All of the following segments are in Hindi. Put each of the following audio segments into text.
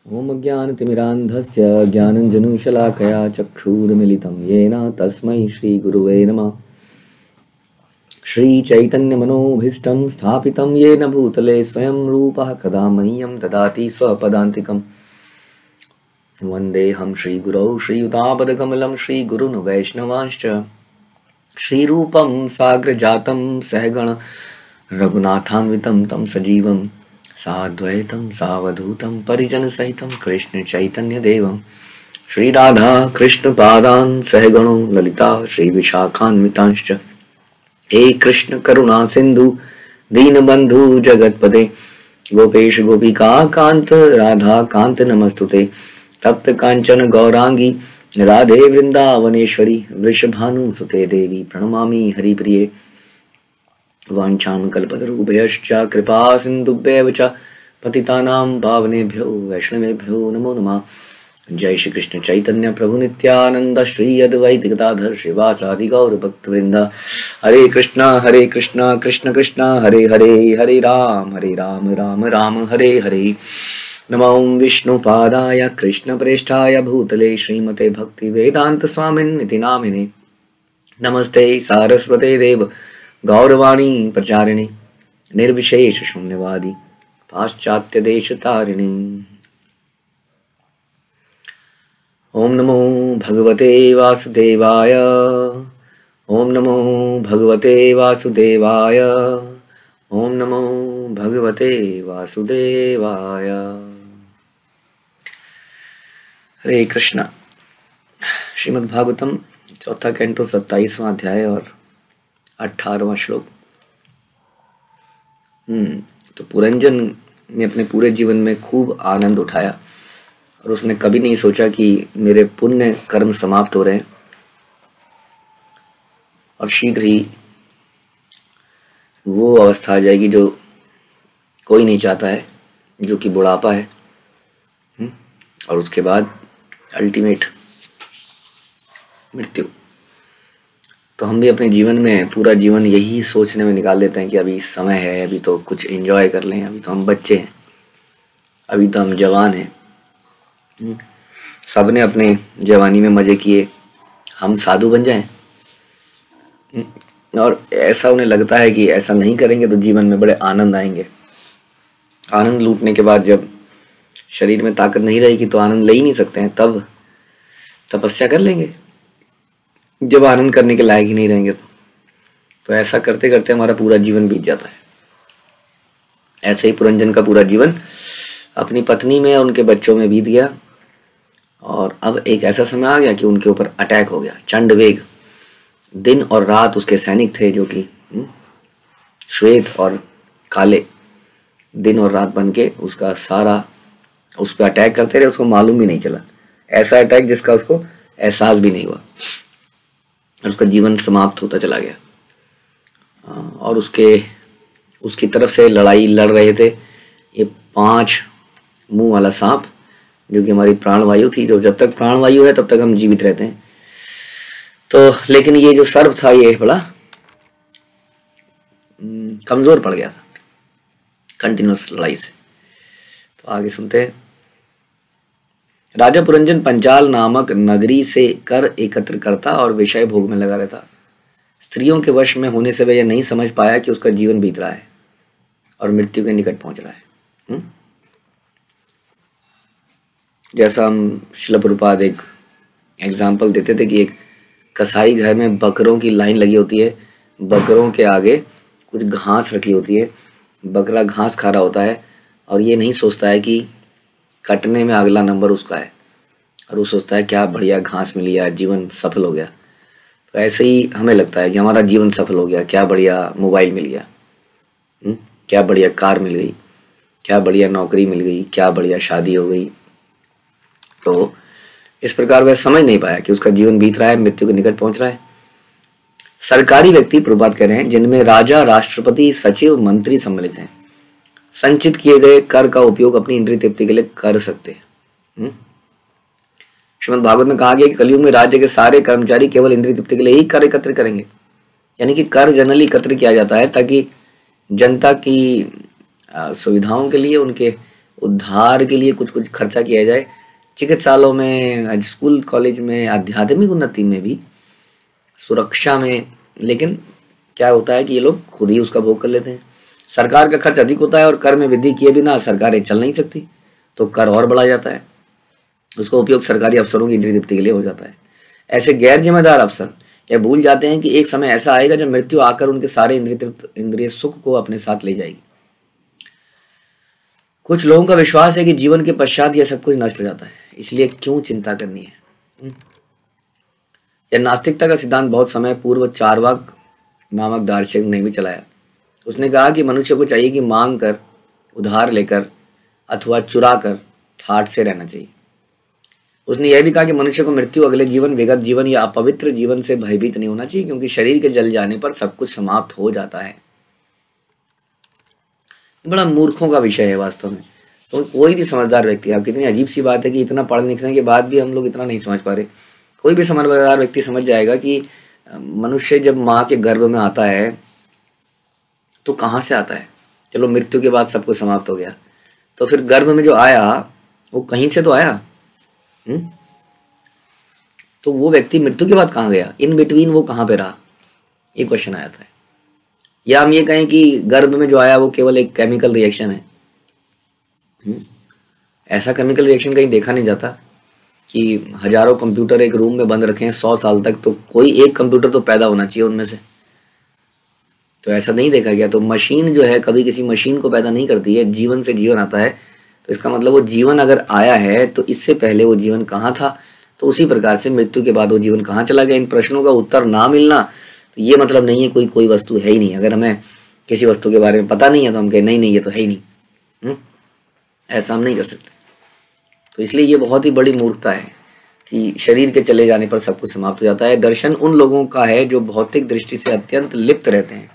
ओम ज्ञानतिमिरान्धस्य ज्ञानञ्जनशलाकया चक्षुरुन्मिलितं येन तस्मै श्रीगुरुवे नमः। श्रीचैतन्यमनोभीष्टं स्थापितं येन भूतले स्वयं रूपः कदा मह्यं ददाति स्वपदान्तिकं। वन्देऽहं श्रीगुरौ श्रीयुतापदकमलं श्रीगुरून् वैष्णवांश्च श्रीरूपं साग्रजातं सहगण रघुनाथान्वितं तं सजीवं साद्वैतं सावधूतं परिजनसहितं कृष्ण चैतन्य देवं श्री राधा कृष्ण पादान् सहगणो ललिता श्री विशाखान्वितांश्च। हे कृष्ण करुणा सिंधु दीनबंधु जगतपते गोपेश गोपिका कांत राधा कांत नमस्तुते। तप्त कांचन गौरांगी राधे वृंदावनेश्वरी वृषभानुसुते देवी प्रणमामि हरिप्रिये। वाञ्छां कल्पतरुभ्यश्च कृपा सिन्धुभ्येव च पतितानां पावनेभ्यो वैष्णवेभ्यो नमो नमः। जय श्री कृष्ण चैतन्य प्रभु नित्यानंद श्री अद्वैत गदाधर श्रीवासादि गौर भक्तवृंद। हरे कृष्णा कृष्ण कृष्ण हरे हरे हरे राम राम राम हरे हरे। नमो विष्णुपादाय कृष्णप्रेष्ठाय भूतले श्रीमते भक्ति वेदांत स्वामिन्निति नामिने। नमस्ते सारस्वते देव गौरवाणी प्रचारिणी निर्विशेष शून्यवादी पाश्चात्य देश तारिणी। ओम नमो भगवते वासुदेवाय ओम नमो भगवते वासुदेवाय ओम नमो भगवते वासुदेवाय। हरे कृष्णा। श्रीमद् भागवतम चौथा कैंटो 27वां अध्याय और 18वां श्लोक। तो पुरंजन ने अपने पूरे जीवन में खूब आनंद उठाया और उसने कभी नहीं सोचा कि मेरे पुण्य कर्म समाप्त हो रहे हैं और शीघ्र ही वो अवस्था आ जाएगी जो कोई नहीं चाहता है, जो कि बुढ़ापा है। और उसके बाद अल्टीमेट मृत्यु। तो हम भी अपने जीवन में पूरा जीवन यही सोचने में निकाल देते हैं कि अभी समय है, अभी तो कुछ एंजॉय कर लें, अभी तो हम बच्चे हैं, अभी तो हम जवान हैं। सबने अपने जवानी में मजे किए, हम साधु बन जाएं। और ऐसा उन्हें लगता है कि ऐसा नहीं करेंगे तो जीवन में बड़े आनंद आएंगे। आनंद लूटने के बाद जब शरीर में ताकत नहीं रहेगी तो आनंद ले ही नहीं सकते हैं, तब तपस्या कर लेंगे। जब आनंद करने के लायक ही नहीं रहेंगे तो ऐसा करते करते हमारा पूरा जीवन बीत जाता है। ऐसे ही पुरंजन का पूरा जीवन अपनी पत्नी में और उनके बच्चों में बीत गया और अब एक ऐसा समय आ गया कि उनके ऊपर अटैक हो गया, चंड वेग। दिन और रात उसके सैनिक थे जो कि श्वेत और काले, दिन और रात बन के उसका सारा उस पर अटैक करते रहे। उसको मालूम भी नहीं चला, ऐसा अटैक जिसका उसको एहसास भी नहीं हुआ और उसका जीवन समाप्त होता चला गया। और उसकी तरफ से लड़ाई लड़ रहे थे ये 5 मुंह वाला सांप, जो कि हमारी प्राणवायु थी। जो जब तक प्राणवायु है तब तक हम जीवित रहते हैं। तो लेकिन ये जो सर्प था ये बड़ा कमजोर पड़ गया था कंटिन्यूस लड़ाई से। तो आगे सुनते हैं। राजा पुरंजन पंचाल नामक नगरी से कर एकत्र करता और विषय भोग में लगा रहता। स्त्रियों के वश में होने से वह यह नहीं समझ पाया कि उसका जीवन बीत रहा है और मृत्यु के निकट पहुंच रहा है। जैसा हम श्रील प्रभुपाद एक एग्जाम्पल देते थे कि एक कसाई घर में बकरों की लाइन लगी होती है, बकरों के आगे कुछ घास रखी होती है, बकरा घास खा रहा होता है और ये नहीं सोचता है कि कटने में अगला नंबर उसका है, और वो सोचता है क्या बढ़िया घास मिली है, जीवन सफल हो गया। तो ऐसे ही हमें लगता है कि हमारा जीवन सफल हो गया, क्या बढ़िया मोबाइल मिल गया, क्या बढ़िया कार मिल गई, क्या बढ़िया नौकरी मिल गई, क्या बढ़िया शादी हो गई। तो इस प्रकार वह समझ नहीं पाया कि उसका जीवन बीत रहा है, मृत्यु के निकट पहुंच रहा है। सरकारी व्यक्ति प्रभुपाद कह रहे हैं जिनमें राजा, राष्ट्रपति, सचिव, मंत्री सम्मिलित हैं, संचित किए गए कर का उपयोग अपनी इंद्रिय तृप्ति के लिए कर सकते हैं। श्रीमद् भागवत में कहा गया कि कलयुग में राज्य के सारे कर्मचारी केवल इंद्रिय तृप्ति के लिए ही कर एकत्र करेंगे। यानी कि कर जनरली एकत्र किया जाता है ताकि जनता की सुविधाओं के लिए, उद्धार के लिए कुछ कुछ खर्चा किया जाए, चिकित्सालयों में, स्कूल कॉलेज में, आध्यात्मिक उन्नति में भी, सुरक्षा में। लेकिन क्या होता है कि ये लोग खुद ही उसका भोग कर लेते हैं। सरकार का खर्च अधिक होता है और कर में वृद्धि किए बिना सरकारें चल नहीं सकती, तो कर और बढ़ा जाता है। उसका उपयोग सरकारी अफसरों की इंद्रिय तृप्ति के लिए हो जाता है। ऐसे गैर जिम्मेदार अफसर यह भूल जाते हैं कि एक समय ऐसा आएगा जब मृत्यु आकर उनके सारे इंद्रिय सुख को अपने साथ ले जाएगी। कुछ लोगों का विश्वास है कि जीवन के पश्चात यह सब कुछ नष्ट हो जाता है, इसलिए क्यों चिंता करनी है। यह नास्तिकता का सिद्धांत बहुत समय पूर्व चार्वाक नामक दार्शनिक ने भी चलाया। उसने कहा कि मनुष्य को चाहिए कि मांग कर, उधार लेकर अथवा चुरा कर ठाठ से रहना चाहिए। उसने यह भी कहा कि मनुष्य को मृत्यु, अगले जीवन, विगत जीवन या अपवित्र जीवन से भयभीत नहीं होना चाहिए, क्योंकि शरीर के जल जाने पर सब कुछ समाप्त हो जाता है। बड़ा मूर्खों का विषय है वास्तव में। तो कोई भी समझदार व्यक्ति, आप कितनी अजीब सी बात है कि इतना पढ़ लिखने के बाद भी हम लोग इतना नहीं समझ पा रहे। कोई भी समझदार व्यक्ति समझ जाएगा कि मनुष्य जब माँ के गर्भ में आता है तो कहाँ से आता है। चलो मृत्यु के बाद सब कुछ समाप्त हो गया, तो फिर गर्भ में जो आया वो कहीं से तो आया। तो वो व्यक्ति मृत्यु के बाद कहाँ गया, इन बिटवीन वो कहाँ पे रहा, ये क्वेश्चन आया था। या हम ये कहें कि गर्भ में जो आया वो केवल एक केमिकल रिएक्शन है। ऐसा केमिकल रिएक्शन कहीं देखा नहीं जाता कि हजारों कंप्यूटर एक रूम में बंद रखे हैं 100 साल तक, तो कोई एक कंप्यूटर तो पैदा होना चाहिए उनमें से। तो ऐसा नहीं देखा गया। तो मशीन जो है कभी किसी मशीन को पैदा नहीं करती है, जीवन से जीवन आता है। तो इसका मतलब वो जीवन अगर आया है तो इससे पहले वो जीवन कहाँ था। तो उसी प्रकार से मृत्यु के बाद वो जीवन कहाँ चला गया। इन प्रश्नों का उत्तर ना मिलना तो ये मतलब नहीं है कोई वस्तु है ही नहीं। अगर हमें किसी वस्तु के बारे में पता नहीं है तो हम कहें नहीं ये तो है ही नहीं। ऐसा हम नहीं कर सकते। तो इसलिए ये बहुत ही बड़ी मूर्खता है कि शरीर के चले जाने पर सब कुछ समाप्त हो जाता है। दर्शन उन लोगों का है जो भौतिक दृष्टि से अत्यंत लिप्त रहते हैं।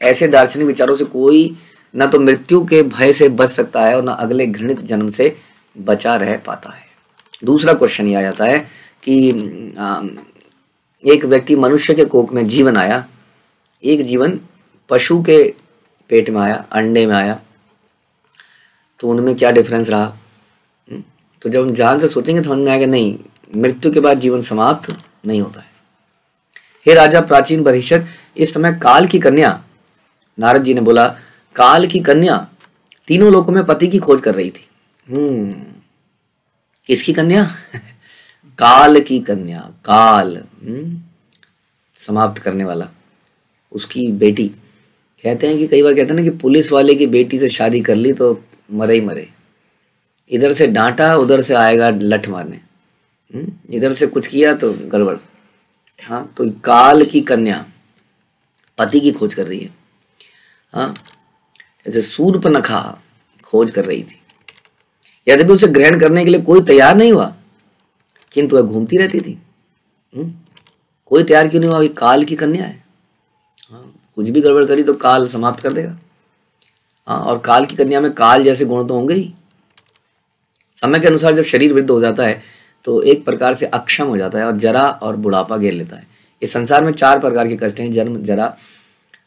ऐसे दार्शनिक विचारों से कोई न तो मृत्यु के भय से बच सकता है और न अगले घृणित जन्म से बचा रह पाता है। दूसरा क्वेश्चन ये आ जाता है कि एक व्यक्ति मनुष्य के कोख में जीवन आया, एक जीवन पशु के पेट में आया, अंडे में आया, तो उनमें क्या डिफरेंस रहा। तो जब हम ध्यान से सोचेंगे तो समझ में आएगा नहीं, मृत्यु के बाद जीवन समाप्त नहीं होता है। हे राजा प्राचीन बहिष्ठ, इस समय काल की कन्या, नारद जी ने बोला, काल की कन्या तीनों लोकों में पति की खोज कर रही थी। किसकी कन्या? काल की कन्या। काल समाप्त करने वाला, उसकी बेटी। कहते हैं कि कई बार कहते हैं ना कि पुलिस वाले की बेटी से शादी कर ली तो मरे ही मरे। इधर से डांटा उधर से आएगा लठ मारने, इधर से कुछ किया तो गड़बड़। हाँ, तो काल की कन्या पति की खोज कर रही है। हाँ, जैसे शूर्पणखा खोज कर रही थी। यद्यपि उसे ग्रहण करने के लिए कोई तैयार नहीं हुआ, किंतु वह घूमती रहती थी। कोई तैयार क्यों नहीं हुआ? अभी काल की कन्या है। हाँ, कुछ भी गड़बड़ करी तो काल समाप्त कर देगा। हाँ, और काल की कन्या में काल जैसे गुण तो होंगे ही। समय के अनुसार जब शरीर वृद्ध हो जाता है तो एक प्रकार से अक्षम हो जाता है और जरा और बुढ़ापा घेर लेता है। इस संसार में 4 प्रकार के कष्ट हैं, जन्म, जरा,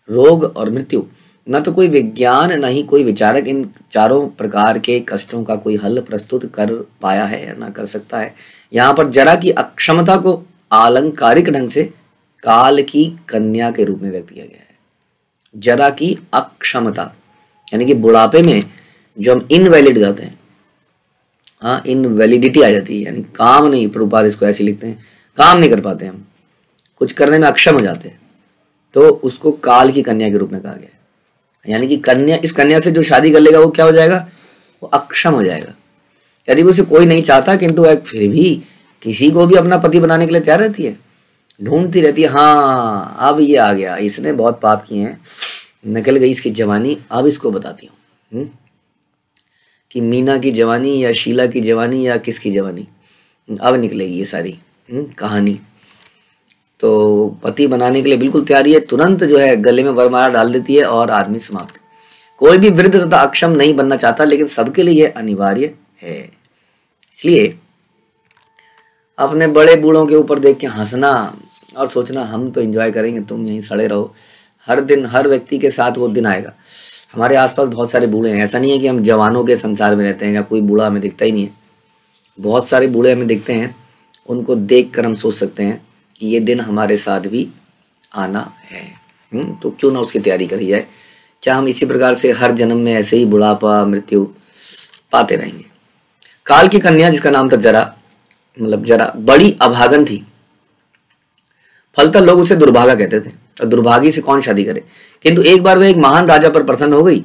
रोग और मृत्यु। न तो कोई विज्ञान न ही कोई विचारक इन चारों प्रकार के कष्टों का कोई हल प्रस्तुत कर पाया है या न कर सकता है। यहाँ पर जरा की अक्षमता को आलंकारिक ढंग से काल की कन्या के रूप में व्यक्त किया गया है। जरा की अक्षमता यानी कि बुढ़ापे में जो हम इनवैलिड हो जाते हैं, हाँ, इनवैलिडिटी आ जाती है, यानी काम नहीं, प्रभुपाद इसको ऐसे लिखते हैं, काम नहीं कर पाते, हम कुछ करने में अक्षम हो जाते हैं, तो उसको काल की कन्या के रूप में कहा गया है। यानी कि कन्या, इस कन्या से जो शादी कर लेगा वो क्या हो जाएगा? वो अक्षम हो जाएगा। यदि उसे कोई नहीं चाहता किंतु वह फिर भी किसी को भी अपना पति बनाने के लिए तैयार रहती है, ढूंढती रहती है। हाँ, अब ये आ गया, इसने बहुत पाप किए हैं, निकल गई इसकी जवानी, अब इसको बताती हूँ कि मीना की जवानी या शीला की जवानी या किसकी जवानी, अब निकलेगी ये सारी कहानी। तो पति बनाने के लिए बिल्कुल तैयारी है, तुरंत जो है गले में वरमाला डाल देती है और आदमी समाप्त। कोई भी वृद्ध तथा अक्षम नहीं बनना चाहता, लेकिन सबके लिए यह अनिवार्य है। इसलिए अपने बड़े बूढ़ों के ऊपर देख के हंसना और सोचना हम तो एंजॉय करेंगे, तुम यहीं सड़े रहो। हर दिन हर व्यक्ति के साथ वो दिन आएगा। हमारे आसपास बहुत सारे बूढ़े हैं, ऐसा नहीं है कि हम जवानों के संसार में रहते हैं या कोई बूढ़ा हमें दिखता ही नहीं है। बहुत सारे बूढ़े हमें दिखते हैं, उनको देख कर हम सोच सकते हैं कि ये दिन हमारे साथ भी आना है। तो क्यों ना उसकी तैयारी करी जाए। क्या हम इसी प्रकार से हर जन्म में ऐसे ही बुढ़ापा मृत्यु पाते रहेंगे? काल की कन्या जिसका नाम था जरा, मतलब जरा बड़ी अभागन थी, फलतः लोग उसे दुर्भागा कहते थे, और दुर्भागी से कौन शादी करे। किंतु एक बार वह एक महान राजा पर प्रसन्न हो गई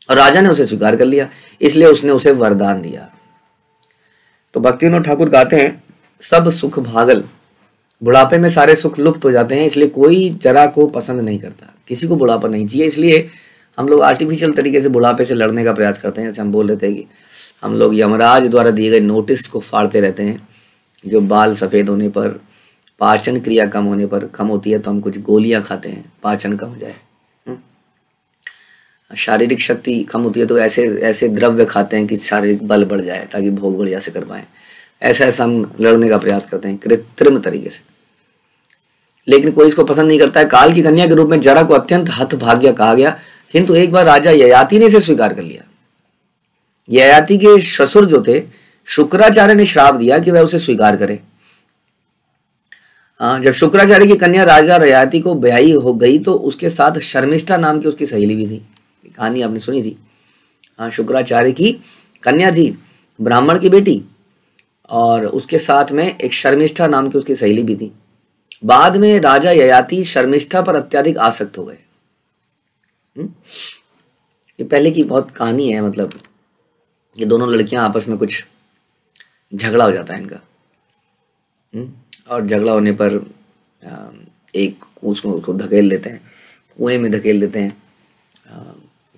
और राजा ने उसे स्वीकार कर लिया, इसलिए उसने उसे वरदान दिया। तो भक्तिविनोद ठाकुर गाते हैं, सब सुख भागल, बुढ़ापे में सारे सुख लुप्त हो जाते हैं, इसलिए कोई जरा को पसंद नहीं करता, किसी को बुढ़ापा नहीं चाहिए। इसलिए हम लोग आर्टिफिशियल तरीके से बुढ़ापे से लड़ने का प्रयास करते हैं। जैसे हम बोल रहे थे कि हम लोग यमराज द्वारा दिए गए नोटिस को फाड़ते रहते हैं। जो बाल सफ़ेद होने पर, पाचन क्रिया कम होने पर, कम होती है तो हम कुछ गोलियां खाते हैं, पाचन कम हो जाए। शारीरिक शक्ति कम होती है तो ऐसे ऐसे द्रव्य खाते हैं कि शारीरिक बल बढ़ जाए, ताकि भोग बढ़िया से कर पाएं। ऐसा हम लड़ने का प्रयास करते हैं कृत्रिम तरीके से, लेकिन कोई इसको पसंद नहीं करता है। काल की कन्या के रूप में जरा को अत्यंत हतभाग्य कहा गया, किंतु एक बार राजा ययाति ने इसे स्वीकार कर लिया। ययाति के ससुर जो थे शुक्राचार्य ने श्राप दिया कि वह उसे स्वीकार करे। जब शुक्राचार्य की कन्या राजा ययाति को ब्याही हो गई तो उसके साथ शर्मिष्ठा नाम की उसकी सहेली भी थी। कहानी आपने सुनी थी। शुक्राचार्य की कन्या थी, ब्राह्मण की बेटी, और उसके साथ में एक शर्मिष्ठा नाम की उसकी सहेली भी थी। बाद में राजा ययाति शर्मिष्ठा पर अत्यधिक आसक्त हो गए। ये पहले की बहुत कहानी है, मतलब ये दोनों लड़कियां आपस में कुछ झगड़ा हो जाता है इनका, और झगड़ा होने पर एक उसको धकेल देते हैं, कुएं में धकेल देते हैं।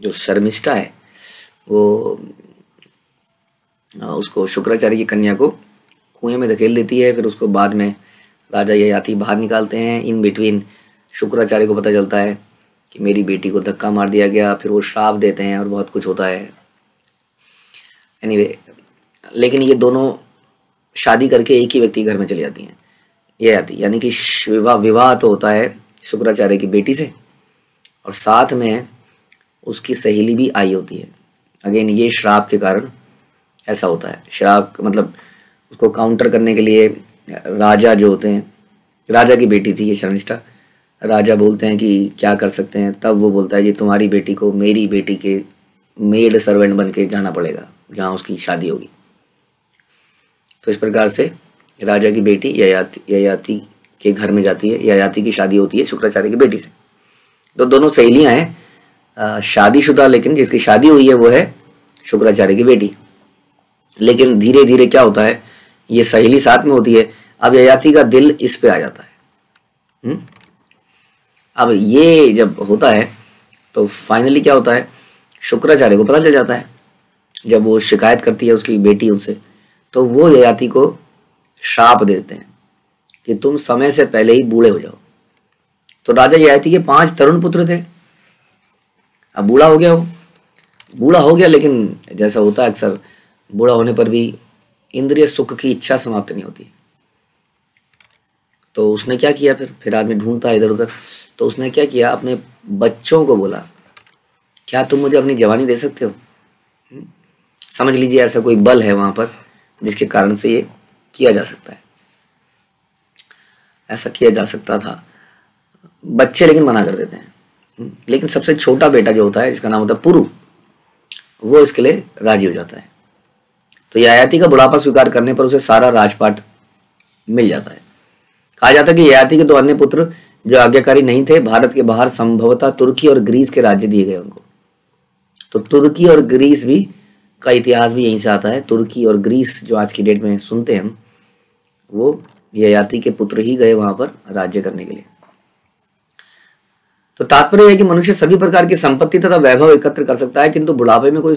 जो शर्मिष्ठा है वो उसको, शुक्राचार्य की कन्या को कुएं में धकेल देती है। फिर उसको बाद में राजा ययाति बाहर निकालते हैं। इन बिटवीन शुक्राचार्य को पता चलता है कि मेरी बेटी को धक्का मार दिया गया, फिर वो श्राप देते हैं और बहुत कुछ होता है। एनीवे, लेकिन ये दोनों शादी करके एक ही व्यक्ति घर में चली जाती हैं, ययाति, यानी कि विवाह तो होता है शुक्राचार्य की बेटी से, और साथ में उसकी सहेली भी आई होती है। अगेन ये श्राप के कारण ऐसा होता है। श्राप मतलब उसको काउंटर करने के लिए राजा जो होते हैं, राजा की बेटी थी ये शर्मिष्ठा, राजा बोलते हैं कि क्या कर सकते हैं। तब वो बोलता है ये तुम्हारी बेटी को मेरी बेटी के मेड सर्वेंट बन के जाना पड़ेगा जहाँ उसकी शादी होगी। तो इस प्रकार से राजा की बेटी ययाति के घर में जाती है। ययाति की शादी होती है शुक्राचार्य की बेटी से। तो दोनों सहेलियां हैं शादीशुदा, लेकिन जिसकी शादी हुई है वो है शुक्राचार्य की बेटी। लेकिन धीरे धीरे क्या होता है, ये सहेली साथ में होती है, अब ययाति का दिल इस पे आ जाता है। अब ये जब होता है तो फाइनली क्या होता है, शुक्राचार्य को पता चल जाता है। जब वो शिकायत करती है उसकी बेटी उनसे, तो वो ययाति को श्राप देते हैं कि तुम समय से पहले ही बूढ़े हो जाओ। तो राजा ययाति के 5 तरुण पुत्र थे। अब बूढ़ा हो गया, लेकिन जैसा होता है अक्सर बूढ़ा होने पर भी इंद्रिय सुख की इच्छा समाप्त नहीं होती। तो उसने क्या किया, फिर आदमी ढूंढता है इधर उधर। तो उसने क्या किया, अपने बच्चों को बोला क्या तुम मुझे अपनी जवानी दे सकते हो। समझ लीजिए ऐसा कोई बल है वहां पर जिसके कारण से ये किया जा सकता है। ऐसा किया जा सकता था। बच्चे लेकिन मना कर देते हैं। लेकिन सबसे छोटा बेटा जो होता है, जिसका नाम होता है पुरु, वो इसके लिए राजी हो जाता है। तो ययाति का बुढ़ापा स्वीकार करने पर उसे सारा राजपाट मिल जाता है। कहा जाता है कि ययाति के 2 अन्य पुत्र जो आज्ञाकारी नहीं थे, भारत के बाहर संभवतः तुर्की और ग्रीस के राज्य दिए गए उनको। तो तुर्की और ग्रीस भी का इतिहास भी यहीं से आता है। तुर्की और ग्रीस जो आज की डेट में सुनते हैं हम, वो ययाति के पुत्र ही गए वहां पर राज्य करने के लिए। तो तात्पर्य है कि मनुष्य सभी प्रकार की संपत्ति तथा वैभव एकत्र कर सकता है, किंतु बुढ़ापे में कोई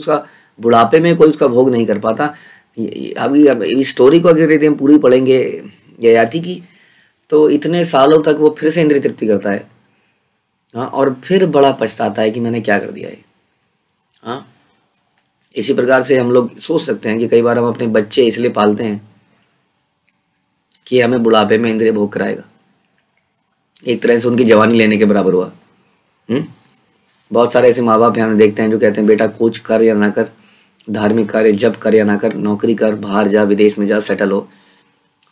उसका भोग नहीं कर पाता। अभी इस स्टोरी को अगर यदि हम पूरी पढ़ेंगे ययाति की, तो इतने सालों तक वो फिर से इंद्रिय तृप्ति करता है। और फिर बड़ा पछताता है कि मैंने क्या कर दिया है। इसी प्रकार से हम लोग सोच सकते हैं कि कई बार हम अपने बच्चे इसलिए पालते हैं कि हमें बुढ़ापे में इंद्रिय भोग कराएगा। एक तरह से उनकी जवानी लेने के बराबर हुआ। बहुत सारे ऐसे माँ बाप यहाँ देखते हैं जो कहते हैं बेटा कुछ कर या ना कर, धार्मिक कार्य जब कर या ना कर, नौकरी कर, बाहर जा, विदेश में जा, सेटल हो।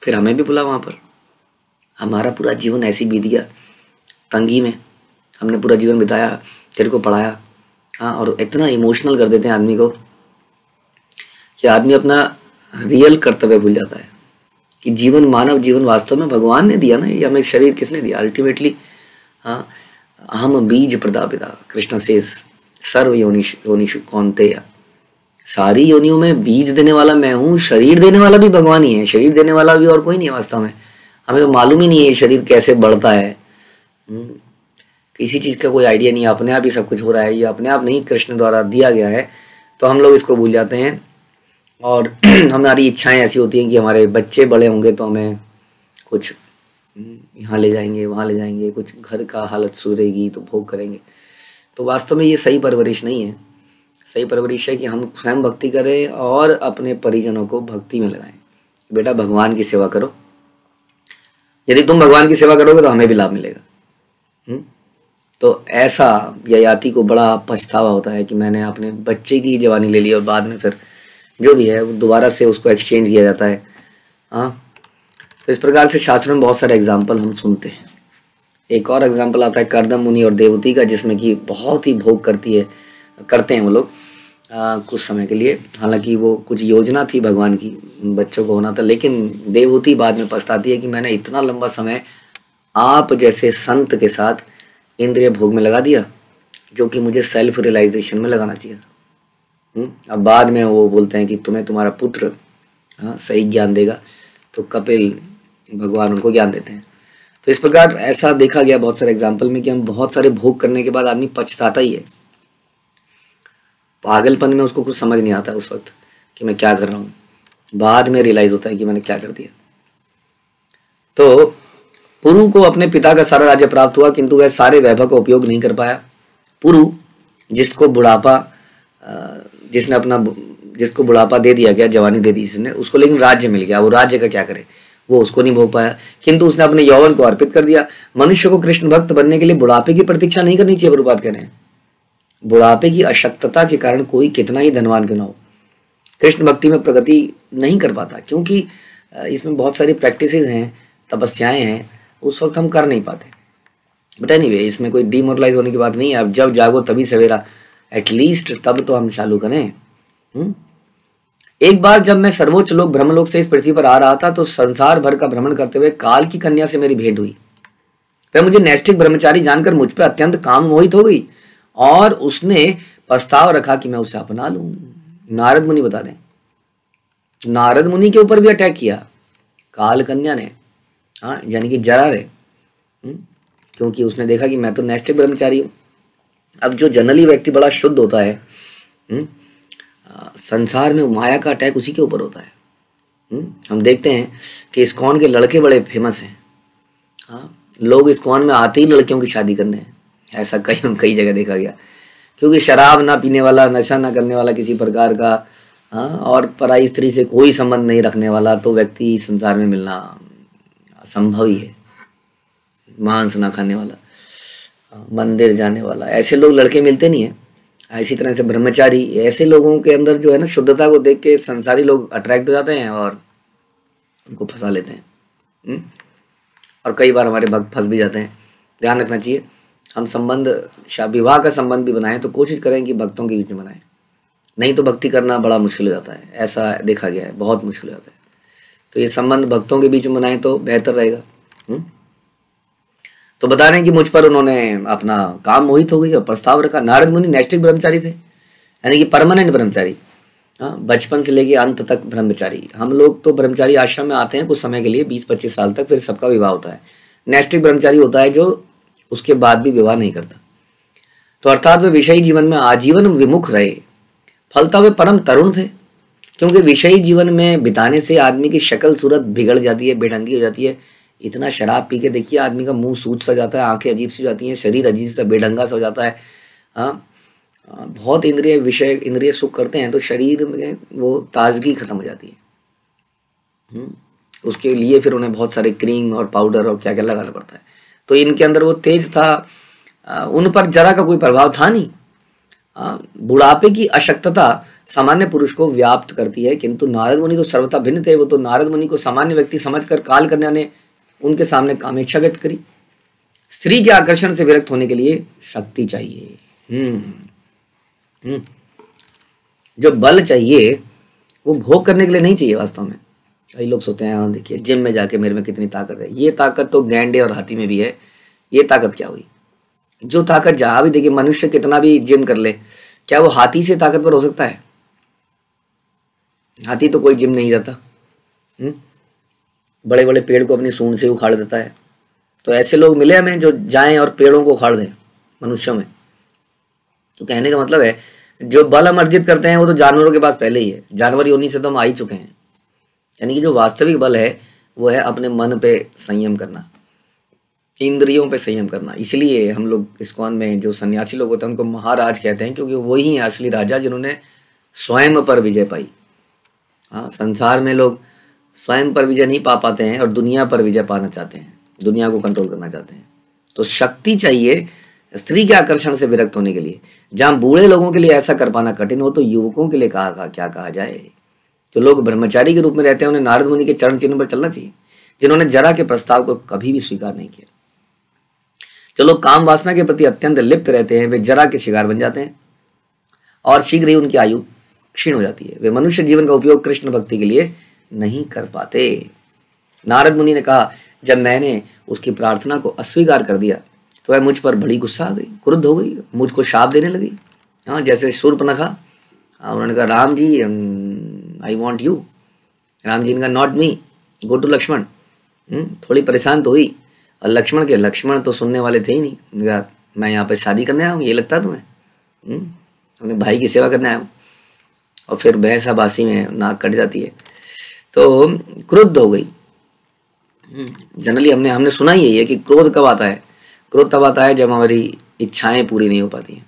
फिर हमें भी बुला वहाँ पर। हमारा पूरा जीवन ऐसे बीत गया तंगी में, हमने पूरा जीवन बिताया, तेरे को पढ़ाया, हाँ, और इतना इमोशनल कर देते हैं आदमी को कि आदमी अपना रियल कर्तव्य भूल जाता है कि जीवन, मानव जीवन वास्तव में भगवान ने दिया ना, ये हमें शरीर किसने दिया अल्टीमेटली। हाँ, हम बीज प्रदापिता, कृष्ण से सर्व योनिषु कौन्तेय, सारी योनियों में बीज देने वाला मैं हूँ, शरीर देने वाला भी भगवान ही है, शरीर देने वाला भी और कोई नहीं है वास्तव में। हमें तो मालूम ही नहीं है शरीर कैसे बढ़ता है, किसी चीज़ का कोई आइडिया नहीं है, अपने आप ही सब कुछ हो रहा है, ये अपने आप नहीं कृष्ण द्वारा दिया गया है। तो हम लोग इसको भूल जाते हैं और हमारी इच्छाएं ऐसी होती हैं कि हमारे बच्चे बड़े होंगे तो हमें कुछ यहाँ ले जाएंगे, वहाँ ले जाएंगे, कुछ घर का हालत सुधरेगी तो भोग करेंगे। तो वास्तव में ये सही परवरिश नहीं है। सही परवरिश है कि हम स्वयं भक्ति करें और अपने परिजनों को भक्ति में लगाएं। बेटा भगवान की सेवा करो, यदि तुम भगवान की सेवा करोगे तो हमें भी लाभ मिलेगा। तो ऐसा ययाति को बड़ा पछतावा होता है कि मैंने अपने बच्चे की जवानी ले ली और बाद में फिर जो भी है वो दोबारा से उसको एक्सचेंज किया जाता है। हाँ, तो इस प्रकार से शास्त्रों में बहुत सारे एग्जाम्पल हम सुनते हैं। एक और एग्जाम्पल आता है कर्दम मुनि और देवती का, जिसमें कि बहुत ही भोग करते हैं वो लोग कुछ समय के लिए। हालांकि वो कुछ योजना थी भगवान की, बच्चों को होना था, लेकिन देवहूति बाद में पछताती है कि मैंने इतना लंबा समय आप जैसे संत के साथ इंद्रिय भोग में लगा दिया, जो कि मुझे सेल्फ रियलाइजेशन में लगाना चाहिए। अब बाद में वो बोलते हैं कि तुम्हें तुम्हारा पुत्र सही ज्ञान देगा, तो कपिल भगवान उनको ज्ञान देते हैं। तो इस प्रकार ऐसा देखा गया बहुत सारे एग्जाम्पल में कि हम बहुत सारे भोग करने के बाद आदमी पछताता ही है। पागलपन में उसको कुछ समझ नहीं आता उस वक्त कि मैं क्या कर रहा हूँ, बाद में रियलाइज होता है कि मैंने क्या कर दिया। तो पुरु को अपने पिता का सारा राज्य प्राप्त हुआ, किंतु वह सारे वैभव का उपयोग नहीं कर पाया। पुरु जिसको बुढ़ापा दे दिया गया, जवानी दे दी इसने उसको, लेकिन राज्य मिल गया, वो राज्य का क्या करे, वो उसको नहीं भोग पाया, किंतु उसने अपने यौवन को अर्पित कर दिया। मनुष्य को कृष्ण भक्त बनने के लिए बुढ़ापे की प्रतीक्षा नहीं करनी चाहिए। प्रभुपाद कह रहे हैं बुढ़ापे की अशक्तता के कारण कोई कितना ही धनवान क्यों ना हो, कृष्ण भक्ति में प्रगति नहीं कर पाता, क्योंकि इसमें बहुत सारी प्रैक्टिसेस हैं, तपस्याएं हैं, उस वक्त हम कर नहीं पाते। बट एनीवे, इसमें कोई डिमोरलाइज होने की बात नहीं है। अब जब जागो तभी सवेरा, एटलीस्ट तब तो हम चालू करें। एक बार जब मैं सर्वोच्च लोक ब्रह्मलोक से इस पृथ्वी पर आ रहा था, तो संसार भर का भ्रमण करते हुए काल की कन्या से मेरी भेंट हुई। वह मुझे नैष्ठिक ब्रह्मचारी जानकर मुझ पर अत्यंत काम मोहित हो गई और उसने प्रस्ताव रखा कि मैं उसे अपना लूं। नारद मुनि बता रहे, नारद मुनि के ऊपर भी अटैक किया काल कन्या ने, हाँ, यानी कि जरा रे, क्योंकि उसने देखा कि मैं तो नैष्ठिक ब्रह्मचारी हूं। अब जो जनरली व्यक्ति बड़ा शुद्ध होता है, संसार में माया का अटैक उसी के ऊपर होता है। हम देखते हैं कि इस्कॉन के लड़के बड़े फेमस हैं। हाँ, लोग इस्कॉन में आते ही लड़कियों की शादी करने हैं, ऐसा कई जगह देखा गया, क्योंकि शराब ना पीने वाला, नशा ना करने वाला किसी प्रकार का, हाँ, और पराई स्त्री से कोई संबंध नहीं रखने वाला तो व्यक्ति संसार में मिलना असंभव ही है। मांस ना खाने वाला, मंदिर जाने वाला, ऐसे लोग लड़के मिलते नहीं है। इसी तरह से ब्रह्मचारी, ऐसे लोगों के अंदर जो है ना, शुद्धता को देख के संसारी लोग अट्रैक्ट हो जाते हैं और उनको फंसा लेते हैं। और कई बार हमारे भक्त फंस भी जाते हैं। ध्यान रखना चाहिए, हम संबंध, विवाह का संबंध भी बनाएं तो कोशिश करें कि भक्तों के बीच में बनाएं, नहीं तो भक्ति करना बड़ा मुश्किल हो जाता है। ऐसा देखा गया है, बहुत मुश्किल हो जाता है। तो ये संबंध भक्तों के बीच में बनाएं तो बेहतर रहेगा। तो बता रहे हैं कि मुझ पर उन्होंने अपना काम मोहित हो गई और प्रस्ताव रखा। नारद मुनि नैष्ठिक ब्रह्मचारी थे, यानी कि परमानेंट ब्रह्मचारी, हाँ, बचपन से लेके अंत तक ब्रह्मचारी। हम लोग तो ब्रह्मचारी आश्रम में आते हैं कुछ समय के लिए, 20-25 साल तक, फिर सबका विवाह होता है। नैष्ठिक ब्रह्मचारी होता है जो उसके बाद भी विवाह नहीं करता। तो अर्थात वे विषयी जीवन में आजीवन विमुख रहे, फलता वे परम तरुण थे, क्योंकि विषयी जीवन में बिताने से आदमी की शक्ल सूरत बिगड़ जाती है, बेढंगी हो जाती है। इतना शराब पी के देखिए, आदमी का मुंह सूज सा जाता है, आंखें अजीब सी हो जाती हैं, शरीर अजीब सा बेढंगा सा हो जाता है। हाँ, बहुत इंद्रिय सुख करते हैं तो शरीर में वो ताजगी खत्म हो जाती है। उसके लिए फिर उन्हें बहुत सारे क्रीम और पाउडर और क्या क्या लगाना पड़ता है। तो इनके अंदर वो तेज था, उन पर जरा का कोई प्रभाव था नहीं। बुढ़ापे की अशक्तता सामान्य पुरुष को व्याप्त करती है, किंतु नारद मुनि तो सर्वथा भिन्न थे। वो तो नारद मुनि को सामान्य व्यक्ति समझकर काल कन्या ने उनके सामने कामेच्छा व्यक्त करी। स्त्री के आकर्षण से विरक्त होने के लिए शक्ति चाहिए। जो बल चाहिए वो भोग करने के लिए नहीं चाहिए वास्तव में। कई लोग सोचते हैं हाँ देखिए जिम में जाके मेरे में कितनी ताकत है। ये ताकत तो गैंडे और हाथी में भी है, ये ताकत क्या हुई? जो ताकत जहां भी देखिए, मनुष्य कितना भी जिम कर ले, क्या वो हाथी से ताकतवर हो सकता है? हाथी तो कोई जिम नहीं जाता, बड़े बड़े पेड़ को अपनी सूंड से उखाड़ देता है। तो ऐसे लोग मिले हमें जो जाएं और पेड़ों को उखाड़ दें मनुष्यों में। तो कहने का मतलब है जो बल हम अर्जित करते हैं वो तो जानवरों के पास पहले ही है, जानवर योनि से तो हम आ ही चुके हैं। यानी कि जो वास्तविक बल है वो है अपने मन पे संयम करना, इंद्रियों पे संयम करना। इसलिए हम लोग इस्कॉन में जो सन्यासी लोग होते हैं उनको महाराज कहते हैं, क्योंकि वही हैं असली राजा जिन्होंने स्वयं पर विजय पाई। हाँ, संसार में लोग स्वयं पर विजय नहीं पा पाते हैं और दुनिया पर विजय पाना चाहते हैं, दुनिया को कंट्रोल करना चाहते हैं। तो शक्ति चाहिए स्त्री के आकर्षण से विरक्त होने के लिए। जहां बूढ़े लोगों के लिए ऐसा कर पाना कठिन हो, तो युवकों के लिए क्या कहा जाए? जो लोग ब्रह्मचारी के रूप में रहते हैं उन्हें नारद मुनि के चरण चिन्ह पर चलना चाहिए, जिन्होंने जरा के प्रस्ताव को कभी भी स्वीकार नहीं किया। जो लोग काम वासना के प्रति अत्यंत लिप्त रहते हैं वे जरा के शिकार बन जाते हैं और शीघ्र ही उनकी आयु क्षीण हो जाती है। वे मनुष्य जीवन का उपयोग कृष्ण भक्ति के लिए नहीं कर पाते। नारद मुनि ने कहा, जब मैंने उसकी प्रार्थना को अस्वीकार कर दिया तो वह मुझ पर बड़ी गुस्सा आ गई, क्रुद्ध हो गई, मुझको शाप देने लगी। हाँ, जैसे शूर्पणखा, उन्होंने कहा Ram ji I want you. Ram ji ने कहा not me, go to Lakshman. थोड़ी परेशान तो हुई। और लक्ष्मण तो सुनने वाले थे ही नहीं। कहा मैं यहाँ पे शादी करने आया हूँ, ये लगता है तुम्हें? अपने भाई की सेवा करने आया हूँ। और फिर बहसाबासी में नाक कट जाती है, तो क्रोध हो गई। जनरली हमने सुना ही है कि क्रोध कब आता है? क्रोध तब आता है जब हमारी इच्छाएं पूरी नहीं हो पाती हैं।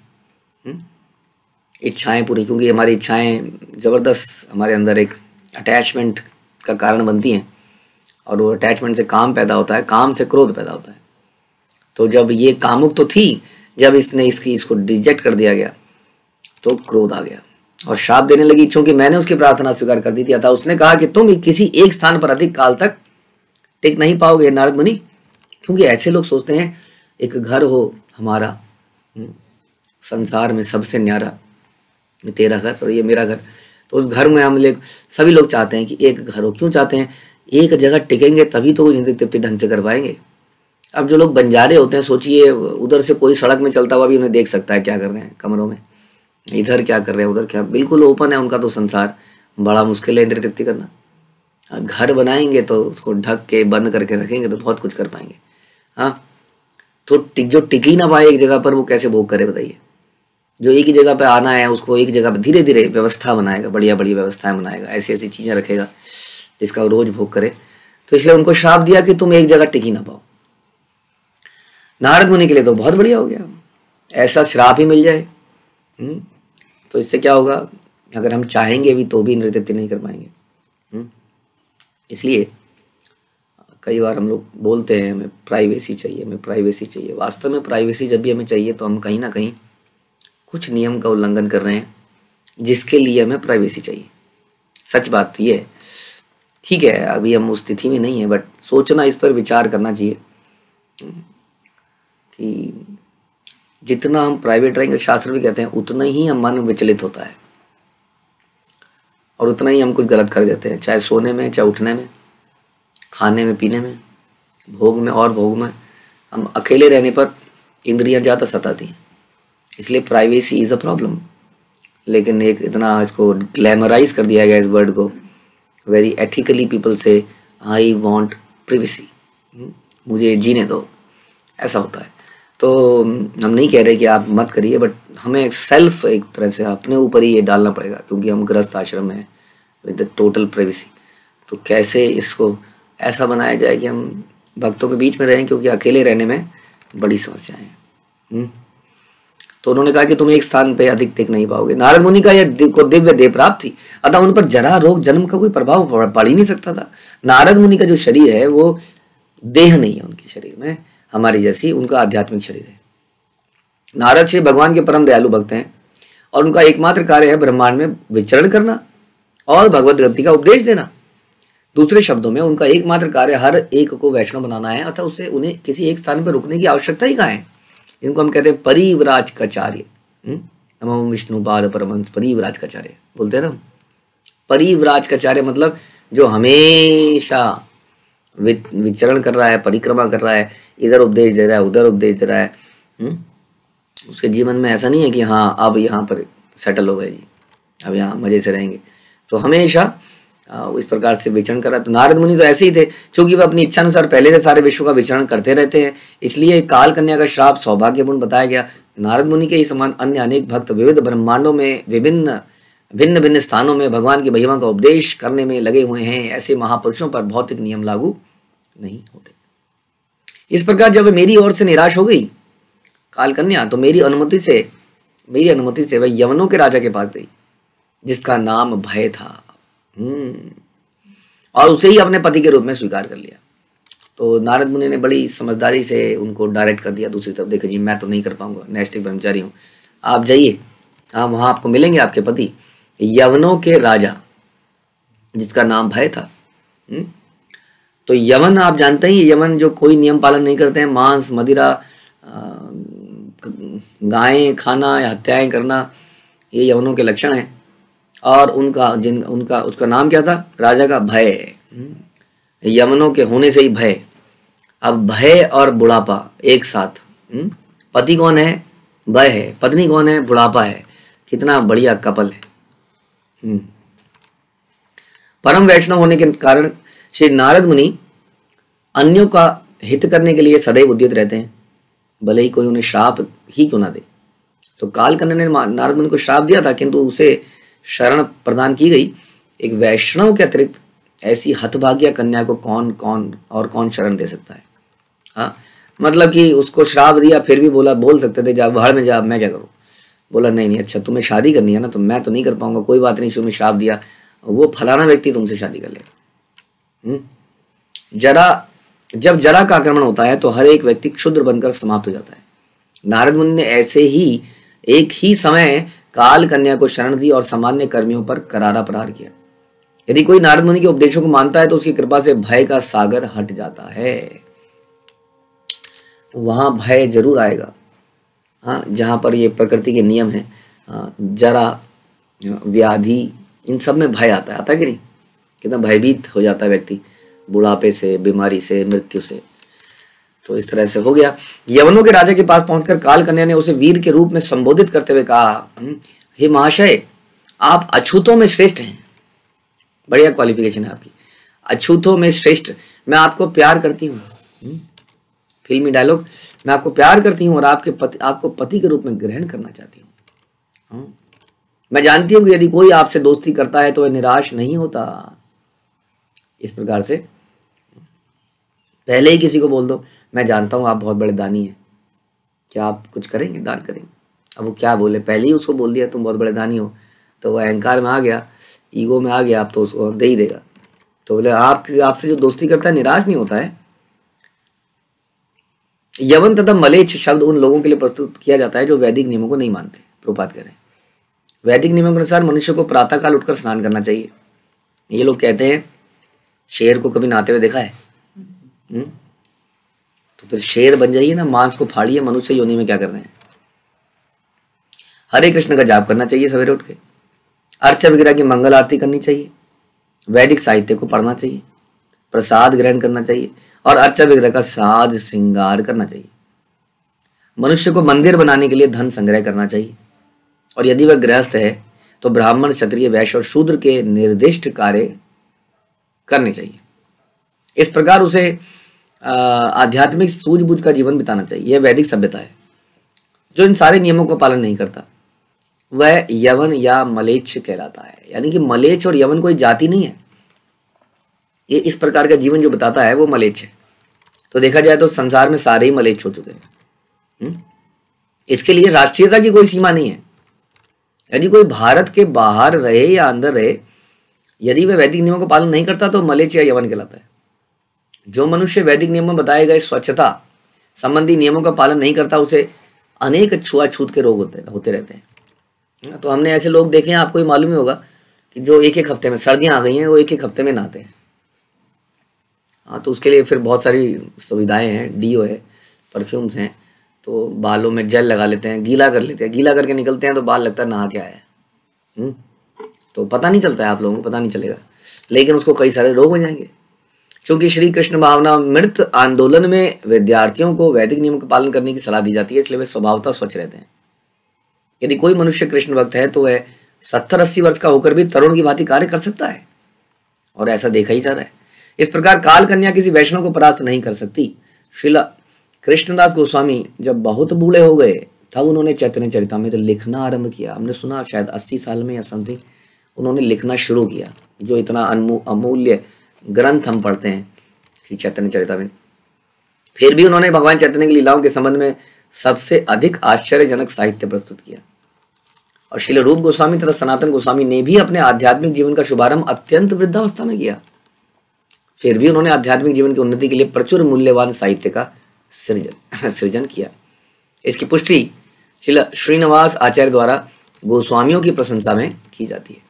इच्छाएं पूरी, क्योंकि हमारी इच्छाएं ज़बरदस्त हमारे अंदर एक अटैचमेंट का कारण बनती हैं और वो अटैचमेंट से काम पैदा होता है, काम से क्रोध पैदा होता है। तो जब ये कामुक तो थी, जब इसको रिजेक्ट कर दिया गया तो क्रोध आ गया और शाप देने लगी, क्योंकि मैंने उसकी प्रार्थना स्वीकार कर दी थी। अतः उसने कहा कि तुम किसी एक स्थान पर अधिक काल तक टिक नहीं पाओगे नारद मुनि। क्योंकि ऐसे लोग सोचते हैं एक घर हो हमारा, संसार में सबसे न्यारा, तेरा घर और ये मेरा घर। तो उस घर में सभी लोग चाहते हैं कि एक घर हो। क्यों चाहते हैं? एक जगह टिकेंगे तभी तो जिंदगी तृप्ति ढंग से कर पाएंगे। अब जो लोग बंजारे होते हैं, सोचिए उधर से कोई सड़क में चलता हुआ भी उन्हें देख सकता है क्या कर रहे हैं कमरों में, इधर क्या कर रहे हैं, उधर क्या, बिल्कुल ओपन है उनका तो संसार। बड़ा मुश्किल है इंद्रिय तृप्ति करना। घर बनाएंगे तो उसको ढक के बंद करके रखेंगे तो बहुत कुछ कर पाएंगे। हाँ, तो जो टिक ही ना पाए एक जगह पर, वो कैसे भोग करे बताइए? जो एक ही जगह पे आना है उसको एक जगह पे धीरे धीरे व्यवस्था बनाएगा, बढ़िया बढ़िया व्यवस्थाएं बनाएगा, ऐसी ऐसी चीजें रखेगा जिसका वो रोज भोग करे। तो इसलिए उनको श्राप दिया कि तुम एक जगह टिक ही ना पाओ। नारद मुनि के लिए तो बहुत बढ़िया हो गया, ऐसा श्राप ही मिल जाए। तो इससे क्या होगा? अगर हम चाहेंगे भी तो भी इंद्रिय तृप्ति नहीं कर पाएंगे। इसलिए कई बार हम लोग बोलते हैं हमें प्राइवेसी चाहिए, हमें प्राइवेसी चाहिए। वास्तव में प्राइवेसी जब भी हमें चाहिए तो हम कहीं ना कहीं कुछ नियम का उल्लंघन कर रहे हैं जिसके लिए हमें प्राइवेसी चाहिए। सच बात तो ये है। ठीक है, अभी हम उस स्थिति में नहीं है, बट सोचना, इस पर विचार करना चाहिए कि जितना हम प्राइवेट रहेंगे, शास्त्र भी कहते हैं, उतना ही हम मन विचलित होता है और उतना ही हम कुछ गलत कर देते हैं, चाहे सोने में, चाहे उठने में, खाने में, पीने में, भोग में और भोग में। हम अकेले रहने पर इंद्रियां ज़्यादा सताती हैं, इसलिए प्राइवेसी इज़ अ प्रॉब्लम। लेकिन एक इतना इसको ग्लैमराइज कर दिया गया इस वर्ड को। वेरी एथिकली पीपल से आई वॉन्ट प्रिवेसी, मुझे जीने दो, ऐसा होता है। तो हम नहीं कह रहे कि आप मत करिए, बट हमें सेल्फ एक तरह से अपने ऊपर ही ये डालना पड़ेगा, क्योंकि हम गृहस्थ आश्रम में विद द टोटल प्राइवेसी। तो कैसे इसको ऐसा बनाया जाए कि हम भक्तों के बीच में रहें, क्योंकि अकेले रहने में बड़ी समस्याएं हैं। तो उन्होंने कहा कि तुम एक स्थान पे अधिक टिक नहीं पाओगे। नारद मुनि का यह दिव्य देह प्राप्त थी, अतः उन पर जरा रोग जन्म का कोई प्रभाव पड़ ही नहीं सकता था। नारद मुनि का जो शरीर है वो देह नहीं है उनके शरीर में, हमारी जैसी उनका आध्यात्मिक शरीर है। नारद श्री भगवान के परम दयालु भक्त हैं और उनका एकमात्र कार्य है ब्रह्मांड में विचरण करना और भगवत गति का उपदेश देना। दूसरे शब्दों में उनका एकमात्र कार्य हर एक को वैष्णव बनाना है, अतः उसे उन्हें किसी एक स्थान पर रुकने की आवश्यकता ही कहाँ है। जिनको हम कहते हैं परिव्राजकाचार्य, नमो विष्णु पाद परमहंस परिव्राजकाचार्य बोलते हैं ना। परिव्राजकाचार्य मतलब जो हमेशा विचरण कर रहा है, परिक्रमा कर रहा है, इधर उपदेश दे रहा है, उधर उपदेश दे रहा है। उसके जीवन में ऐसा नहीं है कि हाँ अब यहाँ पर सेटल हो गए जी, अब यहाँ मजे से रहेंगे, तो हमेशा इस प्रकार से विचरण कर रहा है। तो नारद मुनि तो ऐसे ही थे, क्योंकि वह अपनी इच्छा अनुसार पहले से सारे विश्व का विचरण करते रहते हैं, इसलिए काल कन्या का श्राप सौभाग्यपूर्ण बताया गया। नारद मुनि के ही समान अन्य अनेक भक्त विविध ब्रह्मांडों में भिन्न भिन्न स्थानों में भगवान की महिमा का उपदेश करने में लगे हुए हैं। ऐसे महापुरुषों पर भौतिक नियम लागू नहीं होते। इस प्रकार जब मेरी ओर से निराश हो गई काल कन्या, तो मेरी अनुमति से वह यवनों के राजा के पास गई, जिसका नाम भय था, और उसे ही अपने पति के रूप में स्वीकार कर लिया। तो नारद मुनि ने बड़ी समझदारी से उनको डायरेक्ट कर दिया दूसरी तरफ, देखो जी मैं तो नहीं कर पाऊंगा, नैष्ठिक ब्रह्मचारी हूँ, आप जाइए, हाँ वहाँ आपको मिलेंगे आपके पति यवनों के राजा, जिसका नाम भय था। तो यवन आप जानते ही, यवन जो कोई नियम पालन नहीं करते हैं, मांस मदिरा गायें खाना या हत्याएं करना, ये यवनों के लक्षण हैं। और उसका नाम क्या था, राजा का भय, यवनों के होने से ही भय। अब भय और बुढ़ापा एक साथ, पति कौन है, भय है, पत्नी कौन है, बुढ़ापा है, कितना बढ़िया कपल है। परम वैष्णव होने के कारण श्री नारद मुनि अन्यों का हित करने के लिए सदैव उद्यत रहते हैं, भले ही कोई उन्हें श्राप ही क्यों ना दे। तो काल कन्या ने नारद मुनि को श्राप दिया था, किंतु उसे शरण प्रदान की गई। एक वैष्णव के अतिरिक्त ऐसी हतभाग्य कन्या को कौन शरण दे सकता है। हाँ मतलब कि उसको श्राप दिया, फिर भी बोल सकते थे जा भाड़ में जा, मैं क्या करूँ। बोला नहीं अच्छा तुम्हें शादी करनी है ना, तो मैं तो नहीं कर पाऊंगा, कोई बात नहीं, तुम्हें श्राप दिया, वो फलाना व्यक्ति तुमसे शादी कर लेगा। जब जरा का आक्रमण होता है तो हर एक व्यक्ति क्षुद्र बनकर समाप्त हो जाता है। नारद मुनि ने ऐसे ही एक ही समय काल कन्या को शरण दी और सामान्य कर्मियों पर करारा प्रहार किया। यदि कोई नारद मुनि के उपदेशों को मानता है तो उसकी कृपा से भय का सागर हट जाता है। वहां भय जरूर आएगा, हाँ जहां पर ये प्रकृति के नियम है, जरा व्याधि इन सब में भय आता है कि नहीं, कितना भयभीत हो जाता है व्यक्ति बुढ़ापे से, बीमारी से, मृत्यु से। तो इस तरह से हो गया। यवनों के राजा के पास पहुंचकर काल कन्या ने उसे वीर के रूप में संबोधित करते हुए कहा, हे महाशय आप अछूतों में श्रेष्ठ हैं, बढ़िया क्वालिफिकेशन है आपकी, अछूतों में श्रेष्ठ, मैं आपको प्यार करती हूँ, फिल्मी डायलॉग, मैं आपको प्यार करती हूँ और आपको पति के रूप में ग्रहण करना चाहती हूँ। मैं जानती हूँ कि यदि कोई आपसे दोस्ती करता है तो वह निराश नहीं होता। इस प्रकार से पहले ही किसी को बोल दो, मैं जानता हूँ आप बहुत बड़े दानी हैं, क्या आप कुछ करेंगे, दान करेंगे। अब वो क्या बोले, पहले ही उसको बोल दिया तुम बहुत बड़े दानी हो, तो वह अहंकार में आ गया, ईगो में आ गया, आप तो उसको दे ही देगा। तो बोले आपसे जो दोस्ती करता है निराश नहीं होता है। यवन तथा मलेच्छ शब्द उन लोगों के लिए प्रस्तुत किया जाता है जो वैदिक नियमों को नहीं मानते। प्रभुपाद कह रहे हैं वैदिक नियमों के अनुसार मनुष्य को प्रातःकाल उठकर स्नान करना चाहिए। ये लोग कहते हैं शेर को कभी नहाते हुए देखा है? तो फिर शेर बन जाइए ना, मांस को फाड़िए, मनुष्य योनि में क्या कर रहे हैं। हरे कृष्ण का जाप करना चाहिए सवेरे उठ के, अर्चा विग्रह की मंगल आरती करनी चाहिए, वैदिक साहित्य को पढ़ना चाहिए, प्रसाद ग्रहण करना चाहिए और अर्चा विग्रह का साज श्रृंगार करना चाहिए। मनुष्य को मंदिर बनाने के लिए धन संग्रह करना चाहिए और यदि वह गृहस्थ है तो ब्राह्मण, क्षत्रिय, वैश्य और शूद्र के निर्दिष्ट कार्य करने चाहिए। इस प्रकार उसे आध्यात्मिक सूझबूझ का जीवन बिताना चाहिए। यह वैदिक सभ्यता है। जो इन सारे नियमों का पालन नहीं करता वह यवन या मलेच्छ कहलाता है। यानी कि मलेच्छ और यवन कोई जाति नहीं है, ये इस प्रकार का जीवन जो बताता है वो मलेच्छ है। तो देखा जाए तो संसार में सारे ही मलेच्छ हो चुके हैं। इसके लिए राष्ट्रीयता की कोई सीमा नहीं है। यदि कोई भारत के बाहर रहे या अंदर रहे, यदि वह वैदिक नियमों का पालन नहीं करता तो मलेच्छ या यवन कहलाता है। जो मनुष्य वैदिक नियमों में बताए गए स्वच्छता संबंधी नियमों का पालन नहीं करता उसे अनेक छुआछूत के रोग होते रहते हैं। तो हमने ऐसे लोग देखे हैं, आपको ही मालूम ही होगा कि जो एक एक हफ्ते में, सर्दियां आ गई हैं, वो एक एक हफ्ते में नहाते हैं। हाँ, तो उसके लिए फिर बहुत सारी सुविधाएं हैं, डीओ है, परफ्यूम्स हैं, तो बालों में जेल लगा लेते हैं, गीला कर लेते हैं, गीला करके निकलते हैं तो बाल लगता है नहा के आया है। तो पता नहीं चलता है, आप लोगों को पता नहीं चलेगा, लेकिन उसको कई सारे रोग हो जाएंगे। क्योंकि श्री कृष्ण भावनामृत आंदोलन में विद्यार्थियों को वैदिक नियमों का पालन करने की सलाह दी जाती है, इसलिए वे स्वभावतः स्वच्छ रहते हैं। यदि कोई मनुष्य कृष्ण भक्त है तो वह 70-80 वर्ष का होकर भी तरुण की भांति कार्य कर सकता है, और ऐसा देखा ही जा रहा है। इस प्रकार काल कन्या किसी वैष्णव को परास्त नहीं कर सकती। श्रीला कृष्णदास गोस्वामी जब बहुत बूढ़े हो गए तब उन्होंने चैतन्य चरितामृत लिखना आरंभ किया। हमने सुना शायद 80 साल में या समथिंग उन्होंने लिखना शुरू किया, जो इतना अमूल्य ग्रंथ हम पढ़ते हैं श्री चैतन्य चरितामृत। फिर भी उन्होंने भगवान चैतन्य की लीलाओं के संबंध में सबसे अधिक आश्चर्यजनक साहित्य प्रस्तुत किया। और श्रील रूप गोस्वामी तथा सनातन गोस्वामी ने भी अपने आध्यात्मिक जीवन का शुभारंभ अत्यंत वृद्धावस्था में किया। फिर भी उन्होंने आध्यात्मिक जीवन की उन्नति के लिए प्रचुर मूल्यवान साहित्य का सृजन किया। इसकी पुष्टि श्रील श्रीनिवास आचार्य द्वारा गोस्वामियों की प्रशंसा में की जाती है।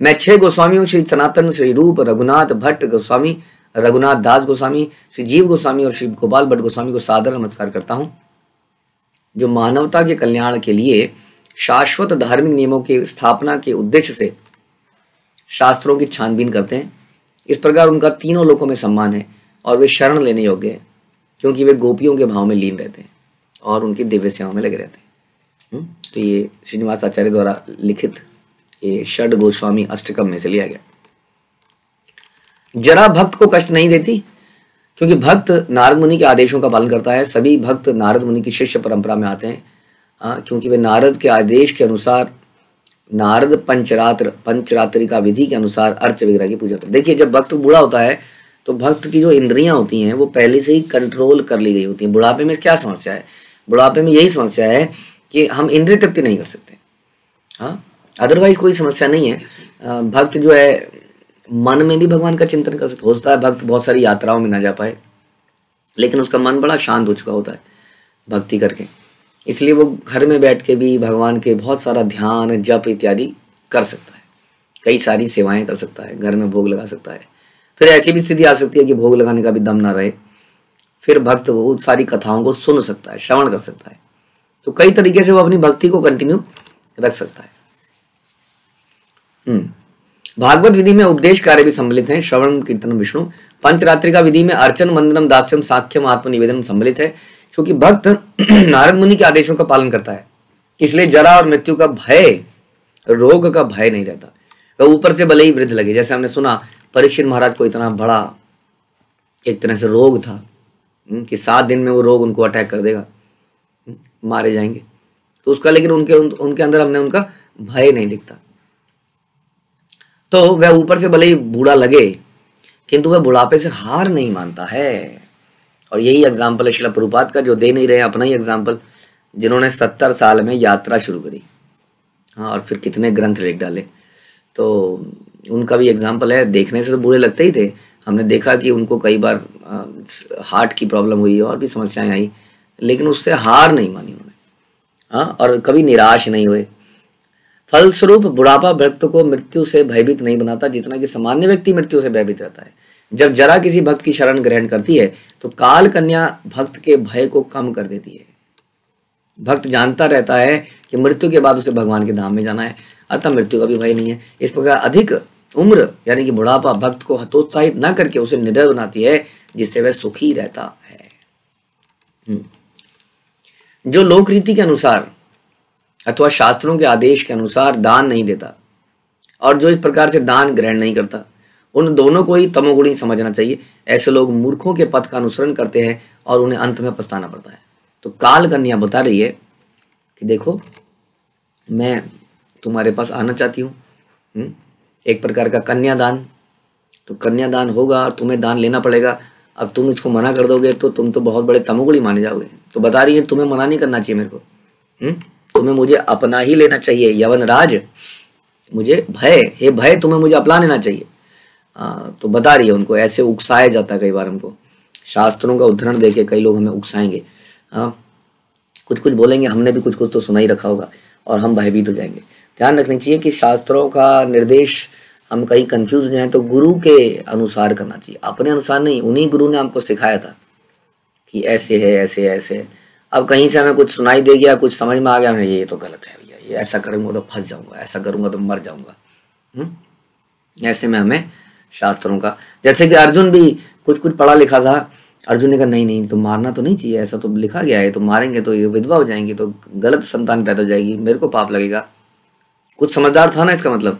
मैं 6 गोस्वामियों श्री सनातन, श्री रूप, रघुनाथ भट्ट गोस्वामी, रघुनाथ दास गोस्वामी, श्री जीव गोस्वामी और श्री गोपाल भट्ट गोस्वामी को सादर नमस्कार करता हूं, जो मानवता के कल्याण के लिए शाश्वत धार्मिक नियमों की स्थापना के उद्देश्य से शास्त्रों की छानबीन करते हैं। इस प्रकार उनका तीनों लोकों में सम्मान है और वे शरण लेने योग्य हैं, क्योंकि वे गोपियों के भाव में लीन रहते हैं और उनकी दिव्य सेवा में लगे रहते हैं। तो ये श्रीनिवास आचार्य द्वारा लिखित ये षड गोस्वामी अष्टकम में से लिया गया। जरा भक्त को कष्ट नहीं देती, क्योंकि भक्त नारद मुनि के आदेशों का पालन करता है। सभी भक्त नारद मुनि की शिष्य परंपरा में आते हैं, क्योंकि वे नारद के आदेश के अनुसार, नारद पंचरात्रि का विधि के अनुसार अर्च विग्रह की पूजा करते। देखिए, जब भक्त बूढ़ा होता है तो भक्त की जो इंद्रियां होती हैं वो पहले से ही कंट्रोल कर ली गई होती हैं। बुढ़ापे में क्या समस्या है? बुढ़ापे में यही समस्या है कि हम इंद्रिय तृप्ति नहीं कर सकते। हाँ, अदरवाइज कोई समस्या नहीं है। भक्त जो है मन में भी भगवान का चिंतन कर सकता। होता है भक्त बहुत सारी यात्राओं में ना जा पाए, लेकिन उसका मन बड़ा शांत हो चुका होता है भक्ति करके, इसलिए वो घर में बैठ के भी भगवान के बहुत सारा ध्यान, जप इत्यादि कर सकता है, कई सारी सेवाएं कर सकता है, घर में भोग लगा सकता है। फिर ऐसी भी स्थिति आ सकती है कि भोग लगाने का भी दम ना रहे, फिर भक्त वो सारी कथाओं को सुन सकता है, श्रवण कर सकता है। तो कई तरीके से वो अपनी भक्ति को कंटिन्यू रख सकता है। भागवत विधि में उपदेश कार्य भी सम्मिलित है। श्रवण, कीर्तन, विष्णु। पंचरात्रि का विधि में अर्चन, वंदनम, दास्यम, साख्यम, आत्मनिवेदन सम्मिलित है। क्योंकि भक्त नारद मुनि के आदेशों का पालन करता है, इसलिए जरा और मृत्यु का भय, रोग का भय नहीं रहता। वह ऊपर से भले ही वृद्ध लगे, जैसे हमने सुना परीक्षित महाराज को इतना बड़ा एक तरह से रोग था कि 7 दिन में वो रोग उनको अटैक कर देगा, मारे जाएंगे। तो उसका, लेकिन उनके अंदर हमने उनका भय नहीं दिखता। तो वह ऊपर से भले ही बूढ़ा लगे, किंतु वह बुढ़ापे से हार नहीं मानता है। और यही एग्जाम्पल है श्रील प्रभुपाद का, जो दे नहीं रहे अपना ही एग्जाम्पल, जिन्होंने 70 साल में यात्रा शुरू करी, हाँ, और फिर कितने ग्रंथ लिख डाले। तो उनका भी एग्जाम्पल है। देखने से तो बूढ़े लगते ही थे, हमने देखा कि उनको कई बार हार्ट की प्रॉब्लम हुई और भी समस्याएं आई, लेकिन उससे हार नहीं मानी उन्होंने, हाँ, और कभी निराश नहीं हुए। फलस्वरूप बुढ़ापा भक्त को मृत्यु से भयभीत नहीं बनाता, जितना कि सामान्य व्यक्ति मृत्यु से भयभीत रहता है। जब जरा किसी भक्त की शरण ग्रहण करती है तो काल कन्या भक्त के भय को कम कर देती है। भक्त जानता रहता है कि मृत्यु के बाद उसे भगवान के धाम में जाना है, अतः मृत्यु का भी भय नहीं है। इस प्रकार अधिक उम्र यानी कि बुढ़ापा भक्त को हतोत्साहित न करके उसे निडर बनाती है, जिससे वह सुखी रहता है। जो लोक रीति के अनुसार अथवा शास्त्रों के आदेश के अनुसार दान नहीं देता और जो इस प्रकार से दान ग्रहण नहीं करता, उन दोनों को ही तमोगुणी समझना चाहिए। ऐसे लोग मूर्खों के पथ का अनुसरण करते हैं और उन्हें अंत में पछताना पड़ता है। तो काल कन्या बता रही है कि देखो, मैं तुम्हारे पास आना चाहती हूँ, एक प्रकार का कन्यादान। तो कन्यादान होगा और तुम्हें दान लेना पड़ेगा। अब तुम इसको मना कर दोगे तो तुम तो बहुत बड़े तमोगुणी माने जाओगे। तो बता रही है तुम्हें मना नहीं करना चाहिए मेरे को, तुम्हें मुझे अपना ही लेना चाहिए। यवन राज, मुझे भय, हे भय, तुम्हें मुझे अपना लेना चाहिए। तो बता रही है उनको, ऐसे उकसाया जाता है कई बार हमको, शास्त्रों का उदाहरण देके कई लोग हमें उकसाएंगे। कुछ कुछ बोलेंगे, हमने भी कुछ कुछ तो सुना ही रखा होगा और हम भयभीत हो जाएंगे। ध्यान रखनी चाहिए कि शास्त्रों का निर्देश हम कहीं कंफ्यूज हो जाए तो गुरु के अनुसार करना चाहिए, अपने अनुसार नहीं। उन्हीं गुरु ने हमको सिखाया था कि ऐसे है, ऐसे ऐसे है। अब कहीं से हमें कुछ सुनाई दे गया, कुछ समझ में आ गया, हमें ये तो गलत है भैया, ये ऐसा करूँगा तो फंस जाऊँगा, ऐसा करूँगा तो मर जाऊँगा। ऐसे में हमें शास्त्रों का, जैसे कि अर्जुन भी कुछ कुछ पढ़ा लिखा था, अर्जुन ने कहा नहीं नहीं, तो मारना तो नहीं चाहिए, ऐसा तो लिखा गया है, तो मारेंगे तो ये विधवा हो जाएंगी, तो गलत संतान पैदा हो जाएगी, मेरे को पाप लगेगा। कुछ समझदार था ना इसका मतलब।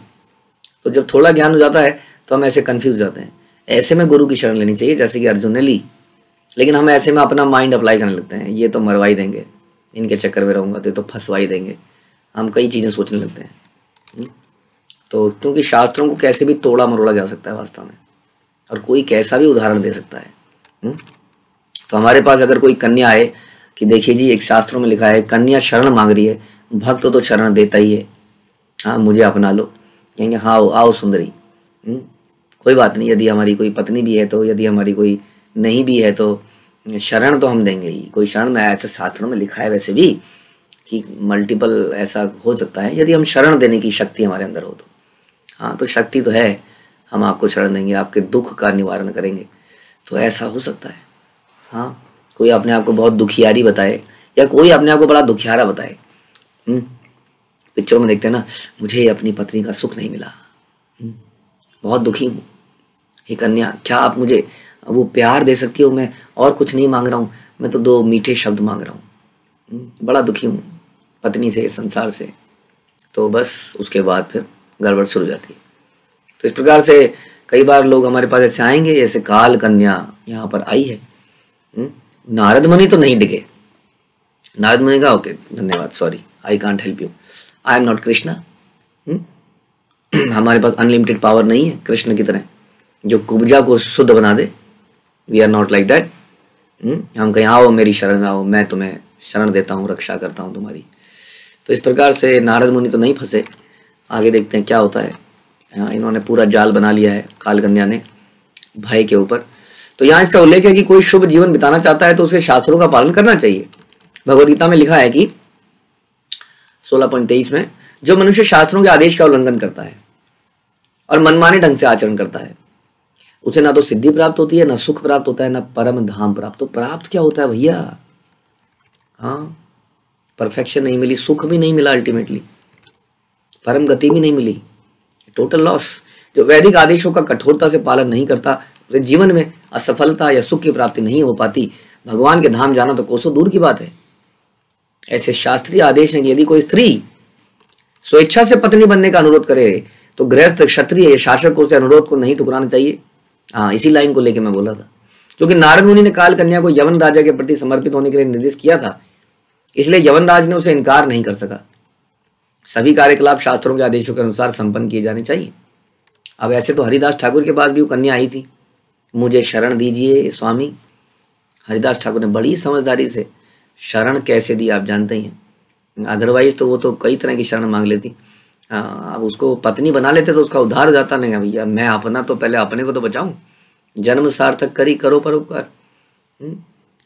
तो जब थोड़ा ज्ञान हो जाता है तो हम ऐसे कंफ्यूज जाते हैं। ऐसे में गुरु की शरण लेनी चाहिए, जैसे कि अर्जुन ने ली। लेकिन हम ऐसे में अपना माइंड अप्लाई करने लगते हैं, ये तो मरवाई देंगे, इनके चक्कर में रहूँगा तो फंसवाई देंगे, हम कई चीज़ें सोचने लगते हैं। तो क्योंकि शास्त्रों को कैसे भी तोड़ा मरोड़ा जा सकता है वास्तव में, और कोई कैसा भी उदाहरण दे सकता है। तो हमारे पास अगर कोई कन्या आए कि देखिए जी, एक शास्त्रों में लिखा है कन्या शरण मांग रही है, भक्त तो शरण देता ही है, हाँ मुझे अपना लो, कहेंगे हाँ आओ सुंदरी। कोई बात नहीं, यदि हमारी कोई पत्नी भी है तो, यदि हमारी कोई नहीं भी है तो शरण तो हम देंगे ही। कोई शरण में, ऐसे शास्त्रों में लिखा है वैसे भी कि मल्टीपल ऐसा हो सकता है, यदि हम शरण देने की शक्ति हमारे अंदर हो तो। हाँ तो शक्ति तो है, हम आपको शरण देंगे, आपके दुख का निवारण करेंगे, तो ऐसा हो सकता है। हाँ कोई अपने आप को बहुत दुखियारी बताए, या कोई अपने आप को बड़ा दुखियारा बताए। पिक्चर में देखते हैं ना, मुझे अपनी पत्नी का सुख नहीं मिला, बहुत दुखी हूँ। हे कन्या, क्या आप मुझे वो प्यार दे सकती हो? मैं और कुछ नहीं मांग रहा हूँ, मैं तो 2 मीठे शब्द मांग रहा हूँ, बड़ा दुखी हूँ पत्नी से, संसार से। तो बस उसके बाद फिर गड़बड़ शुरू हो जाती है। तो इस प्रकार से कई बार लोग हमारे पास ऐसे आएंगे, जैसे काल कन्या यहाँ पर आई है। नारद मुनि तो नहीं डिगे। नारद मुनि का ओके धन्यवाद, sorry I can't help you, I am not Krishna. हमारे पास अनलिमिटेड पावर नहीं है कृष्ण की तरह जो कुब्जा को शुद्ध बना दे। We are not like that. हम कहीं आओ मेरी शरण में आओ, मैं तुम्हें शरण देता हूँ, रक्षा करता हूँ तुम्हारी। तो इस प्रकार से नारद मुनि तो नहीं फंसे। आगे देखते हैं क्या होता है। इन्होंने पूरा जाल बना लिया है काल कन्या ने भय के ऊपर। तो यहाँ इसका उल्लेख है कि कोई शुभ जीवन बिताना चाहता है तो उसे शास्त्रों का पालन करना चाहिए। भगवद गीता में लिखा है कि 16.23 में, जो मनुष्य शास्त्रों के आदेश का उल्लंघन करता है और मनमाने ढंग से आचरण करता है, उसे ना तो सिद्धि प्राप्त होती है, ना सुख प्राप्त होता है, ना परम धाम प्राप्त। तो प्राप्त क्या होता है भैया? हाँ, परफेक्शन नहीं मिली, सुख भी नहीं मिला, अल्टीमेटली परम गति भी नहीं मिली, टोटल लॉस। जो वैदिक आदेशों का कठोरता से पालन नहीं करता, उसे जीवन में असफलता या सुख की प्राप्ति नहीं हो पाती। भगवान के धाम जाना तो कोसों दूर की बात है। ऐसे शास्त्रीय आदेश हैं कि यदि कोई स्त्री स्वेच्छा से पत्नी बनने का अनुरोध करे तो गृहस्थ, क्षत्रिय या शासक को उसे अनुरोध को नहीं ठुकराना चाहिए। हाँ, इसी लाइन को लेकर मैं बोला था, क्योंकि नारद मुनि ने काल कन्या को यवन राजा के प्रति समर्पित होने के लिए निर्देश किया था, इसलिए यवन राज ने उसे इनकार नहीं कर सका। सभी कार्यकलाप शास्त्रों के आदेशों के अनुसार संपन्न किए जाने चाहिए। अब ऐसे तो हरिदास ठाकुर के पास भी वो कन्या आई थी, मुझे शरण दीजिए स्वामी। हरिदास ठाकुर ने बड़ी समझदारी से शरण कैसे दी आप जानते ही हैं। अदरवाइज तो वो तो कई तरह की शरण मांग लेती। अब उसको पत्नी बना लेते तो उसका उद्धार हो जाता। नहीं भैया, मैं अपना तो पहले अपने को तो बचाऊं, जन्म सार्थक करी करो परोपकार।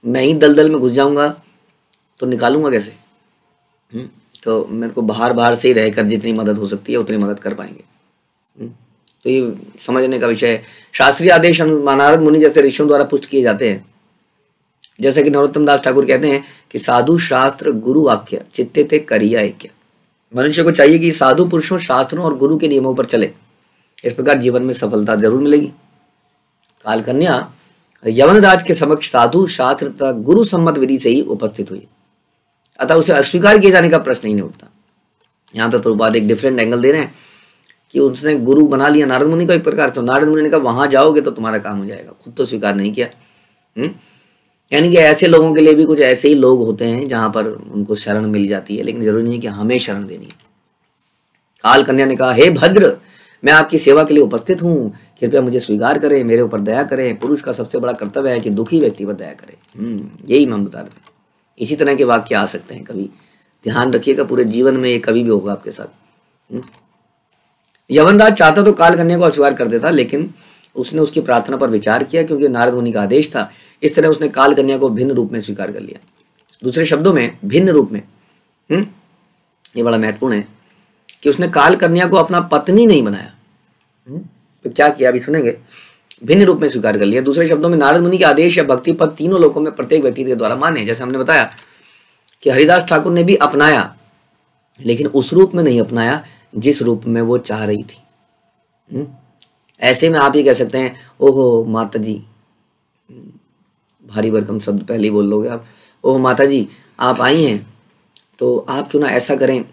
मैं ही दलदल में घुस जाऊंगा तो निकालूंगा कैसे? तो मेरे को बाहर बाहर से ही रहकर जितनी मदद हो सकती है उतनी मदद कर पाएंगे। तो ये समझने का विषय है। शास्त्रीय आदेश नारद मुनि जैसे ऋषियों द्वारा पुष्ट किए जाते हैं। जैसे कि नरोत्तम दास ठाकुर कहते हैं कि साधु शास्त्र गुरु वाक्य चित्ते ते करिया ऐक्य। मनुष्य को चाहिए कि साधु पुरुषों, शास्त्रों और गुरु के नियमों पर चले, इस प्रकार जीवन में सफलता जरूर मिलेगी। काल कन्या यवन राज के समक्ष साधु शास्त्र तथा गुरु सम्मत विधि से ही उपस्थित हुई, अतः उसे अस्वीकार किए जाने का प्रश्न ही नहीं उठता। यहाँ पे प्रभुपाद एक डिफरेंट एंगल दे रहे हैं कि उसने गुरु बना लिया नारद मुनि को एक प्रकार से। नारद मुनि ने कहा वहां जाओगे तो तुम्हारा काम हो जाएगा, खुद तो स्वीकार नहीं किया। यानी कि ऐसे लोगों के लिए भी कुछ ऐसे ही लोग होते हैं जहां पर उनको शरण मिल जाती है, लेकिन जरूरी नहीं है कि हमें शरण देनी है। काल कन्या ने कहा, हे भद्र, मैं आपकी सेवा के लिए उपस्थित हूँ, कृपया मुझे स्वीकार करें, मेरे ऊपर दया करें। पुरुष का सबसे बड़ा कर्तव्य है कि दुखी व्यक्ति पर दया करे। यही हम बता रहे थे। इसी तरह के वाक्य आ सकते हैं कभी, ध्यान रखिएगा, पूरे जीवन में ये कभी भी होगा आपके साथ। यवनराज चाहता तो काल कन्या को अस्वीकार कर देता, लेकिन उसने उसकी प्रार्थना पर विचार किया, क्योंकि नारद मुनि का आदेश था। इस तरह उसने काल कन्या को भिन्न रूप में स्वीकार कर लिया। दूसरे शब्दों में भिन्न रूप में, ये बड़ा महत्वपूर्ण है कि उसने काल कन्या को अपना पत्नी नहीं बनाया। तो क्या किया अभी सुनेंगे, भिन्न रूप में स्वीकार कर लिया। दूसरे शब्दों में नारद मुनि के आदेश या भक्ति पद तीनों लोकों में प्रत्येक व्यक्ति के द्वारा मान्य है। जैसे हमने बताया कि हरिदास ठाकुर ने भी अपनाया, लेकिन उस रूप में नहीं अपनाया जिस रूप में वो चाह रही थी। ऐसे में आप ये कह सकते हैं, ओहो माता जी, भारी भरकम शब्द पहले ही बोल लोगे आप, ओह माता जी आप आई हैं तो आप क्यों ना ऐसा करें,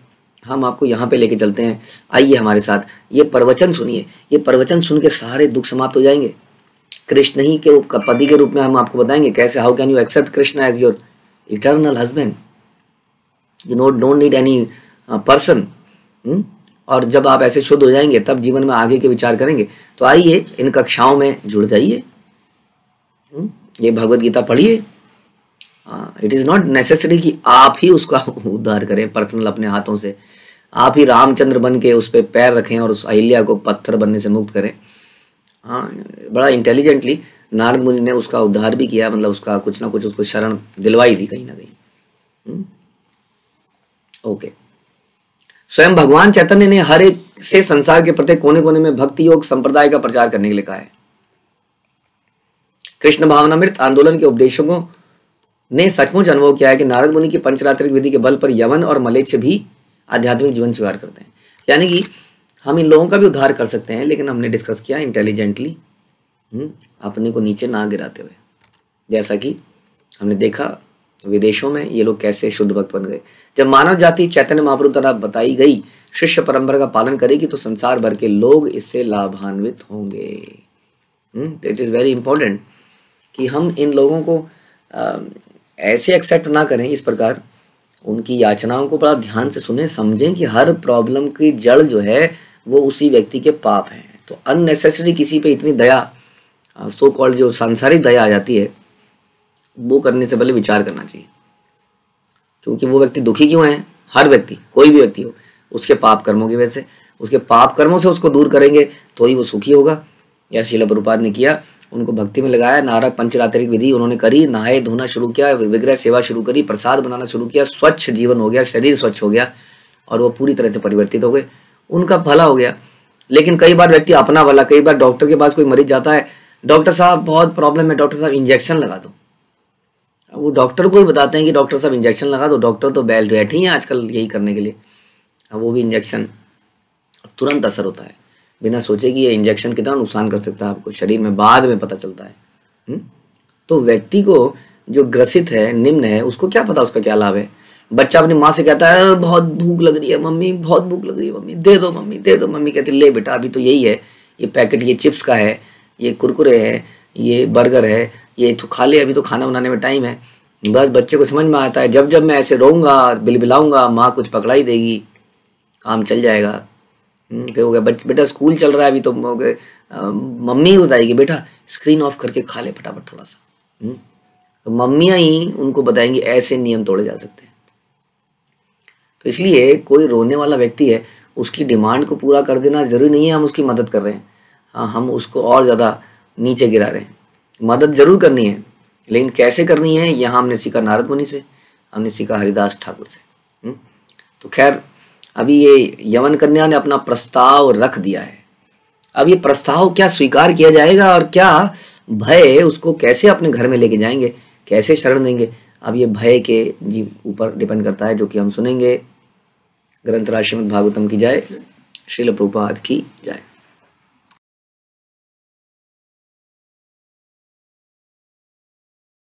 हम आपको यहाँ पे लेके चलते हैं, आइए हमारे साथ, ये प्रवचन सुनिए, ये प्रवचन सुन के सारे दुख समाप्त हो जाएंगे। कृष्ण ही के पति के रूप में हम आपको बताएंगे कैसे, how can you accept Krishna as your eternal husband, you don't need any person. और जब आप ऐसे शुद्ध हो जाएंगे तब जीवन में आगे के विचार करेंगे। तो आइए इन कक्षाओं में जुड़ जाइए, ये भगवत गीता पढ़िए। इट इज़ नॉट नेसेसरी कि आप ही उसका उद्धार करें पर्सनल अपने हाथों से, आप ही रामचंद्र बन के उस पर पैर रखें और उस अहिल्या को पत्थर बनने से मुक्त करें। हाँ, बड़ा इंटेलिजेंटली नारद मुनि ने उसका उद्धार भी किया, मतलब उसका कुछ ना कुछ उसको शरण दिलवाई थी कहीं ना कहीं। ओके, स्वयं भगवान चैतन्य ने हर एक से संसार के प्रत्येक कोने कोने में भक्ति योग संप्रदाय का प्रचार करने के लिए कहा है। कृष्ण भावनामृत आंदोलन के उपदेशकों ने सचमुच अनुभव किया है कि नारद मुनि की पंचरात्रिक विधि के बल पर यवन और मलेच्छ भी आध्यात्मिक जीवन स्वीकार करते हैं। यानी कि हम इन लोगों का भी उद्धार कर सकते हैं, लेकिन हमने डिस्कस किया इंटेलिजेंटली, अपने को नीचे ना गिराते हुए। जैसा कि हमने देखा विदेशों में ये लोग कैसे शुद्ध भक्त बन गए। जब मानव जाति चैतन्य महाप्रभु द्वारा बताई गई शिष्य परंपरा का पालन करेगी तो संसार भर के लोग इससे लाभान्वित होंगे। इट इज़ वेरी इंपॉर्टेंट कि हम इन लोगों को ऐसे एक्सेप्ट ना करें, इस प्रकार उनकी याचनाओं को बड़ा ध्यान से सुने, समझें कि हर प्रॉब्लम की जड़ जो है वो उसी व्यक्ति के पाप है। तो अननेसेसरी किसी पे इतनी दया, सो कॉल्ड जो सांसारिक दया आ जाती है, वो करने से पहले विचार करना चाहिए। क्योंकि वो व्यक्ति दुखी क्यों है, हर व्यक्ति, कोई भी व्यक्ति हो, उसके पाप कर्मों की वजह से, उसके पाप कर्मों से उसको दूर करेंगे तो ही वो सुखी होगा। या श्रील प्रभुपाद ने किया, उनको भक्ति में लगाया, नारद पंचरात्रिक विधि उन्होंने करी, नहाए धोना शुरू किया, विग्रह सेवा शुरू करी, प्रसाद बनाना शुरू किया, स्वच्छ जीवन हो गया, शरीर स्वच्छ हो गया और वो पूरी तरह से परिवर्तित हो गए, उनका भला हो गया। लेकिन कई बार व्यक्ति अपना भला, कई बार डॉक्टर के पास कोई मरीज जाता है, डॉक्टर साहब बहुत प्रॉब्लम है, डॉक्टर साहब इंजेक्शन लगा दो। वो डॉक्टर को ही बताते हैं कि डॉक्टर साहब इंजेक्शन लगा दो, डॉक्टर तो बैठे ही हैं आजकल यही करने के लिए। अब वो भी इंजेक्शन तुरंत असर होता है, बिना सोचे कि ये इंजेक्शन कितना नुकसान कर सकता है आपको शरीर में, बाद में पता चलता है। तो व्यक्ति को जो ग्रसित है, निम्न है, उसको क्या पता उसका क्या लाभ है। बच्चा अपनी माँ से कहता है बहुत भूख लग रही है मम्मी, बहुत भूख लग रही है मम्मी, दे दो मम्मी, दे दो। मम्मी कहती ले बेटा अभी तो यही है, ये पैकेट, ये चिप्स का है, ये कुरकुरे है, ये बर्गर है, ये तो खा ले, अभी तो खाना बनाने में टाइम है। बस बच्चे को समझ में आता है जब जब मैं ऐसे रोऊंगा, बिलबिलाऊंगा, माँ कुछ पकड़ा ही देगी, काम चल जाएगा। फिर हो गया बेटा स्कूल चल रहा है अभी तो मम्मी बताएगी बेटा स्क्रीन ऑफ करके खा ले फटाफट थोड़ा सा। तो मम्मियाँ ही उनको बताएंगी ऐसे नियम तोड़े जा सकते हैं। तो इसलिए कोई रोने वाला व्यक्ति है, उसकी डिमांड को पूरा कर देना जरूरी नहीं है हम उसकी मदद कर रहे हैं, हाँ हम उसको और ज़्यादा नीचे गिरा रहे हैं। मदद जरूर करनी है, लेकिन कैसे करनी है यहाँ हमने सीखा नारद मुनि से, हमने सीखा हरिदास ठाकुर से। तो खैर अभी ये यवन कन्या ने अपना प्रस्ताव रख दिया है। अब ये प्रस्ताव क्या स्वीकार किया जाएगा और क्या भय उसको कैसे अपने घर में लेके जाएंगे, कैसे शरण देंगे, अब ये भय के जी ऊपर डिपेंड करता है, जो कि हम सुनेंगे। ग्रंथराज श्रीमद् भागवतम की जय, श्रील प्रभुपाद की जय।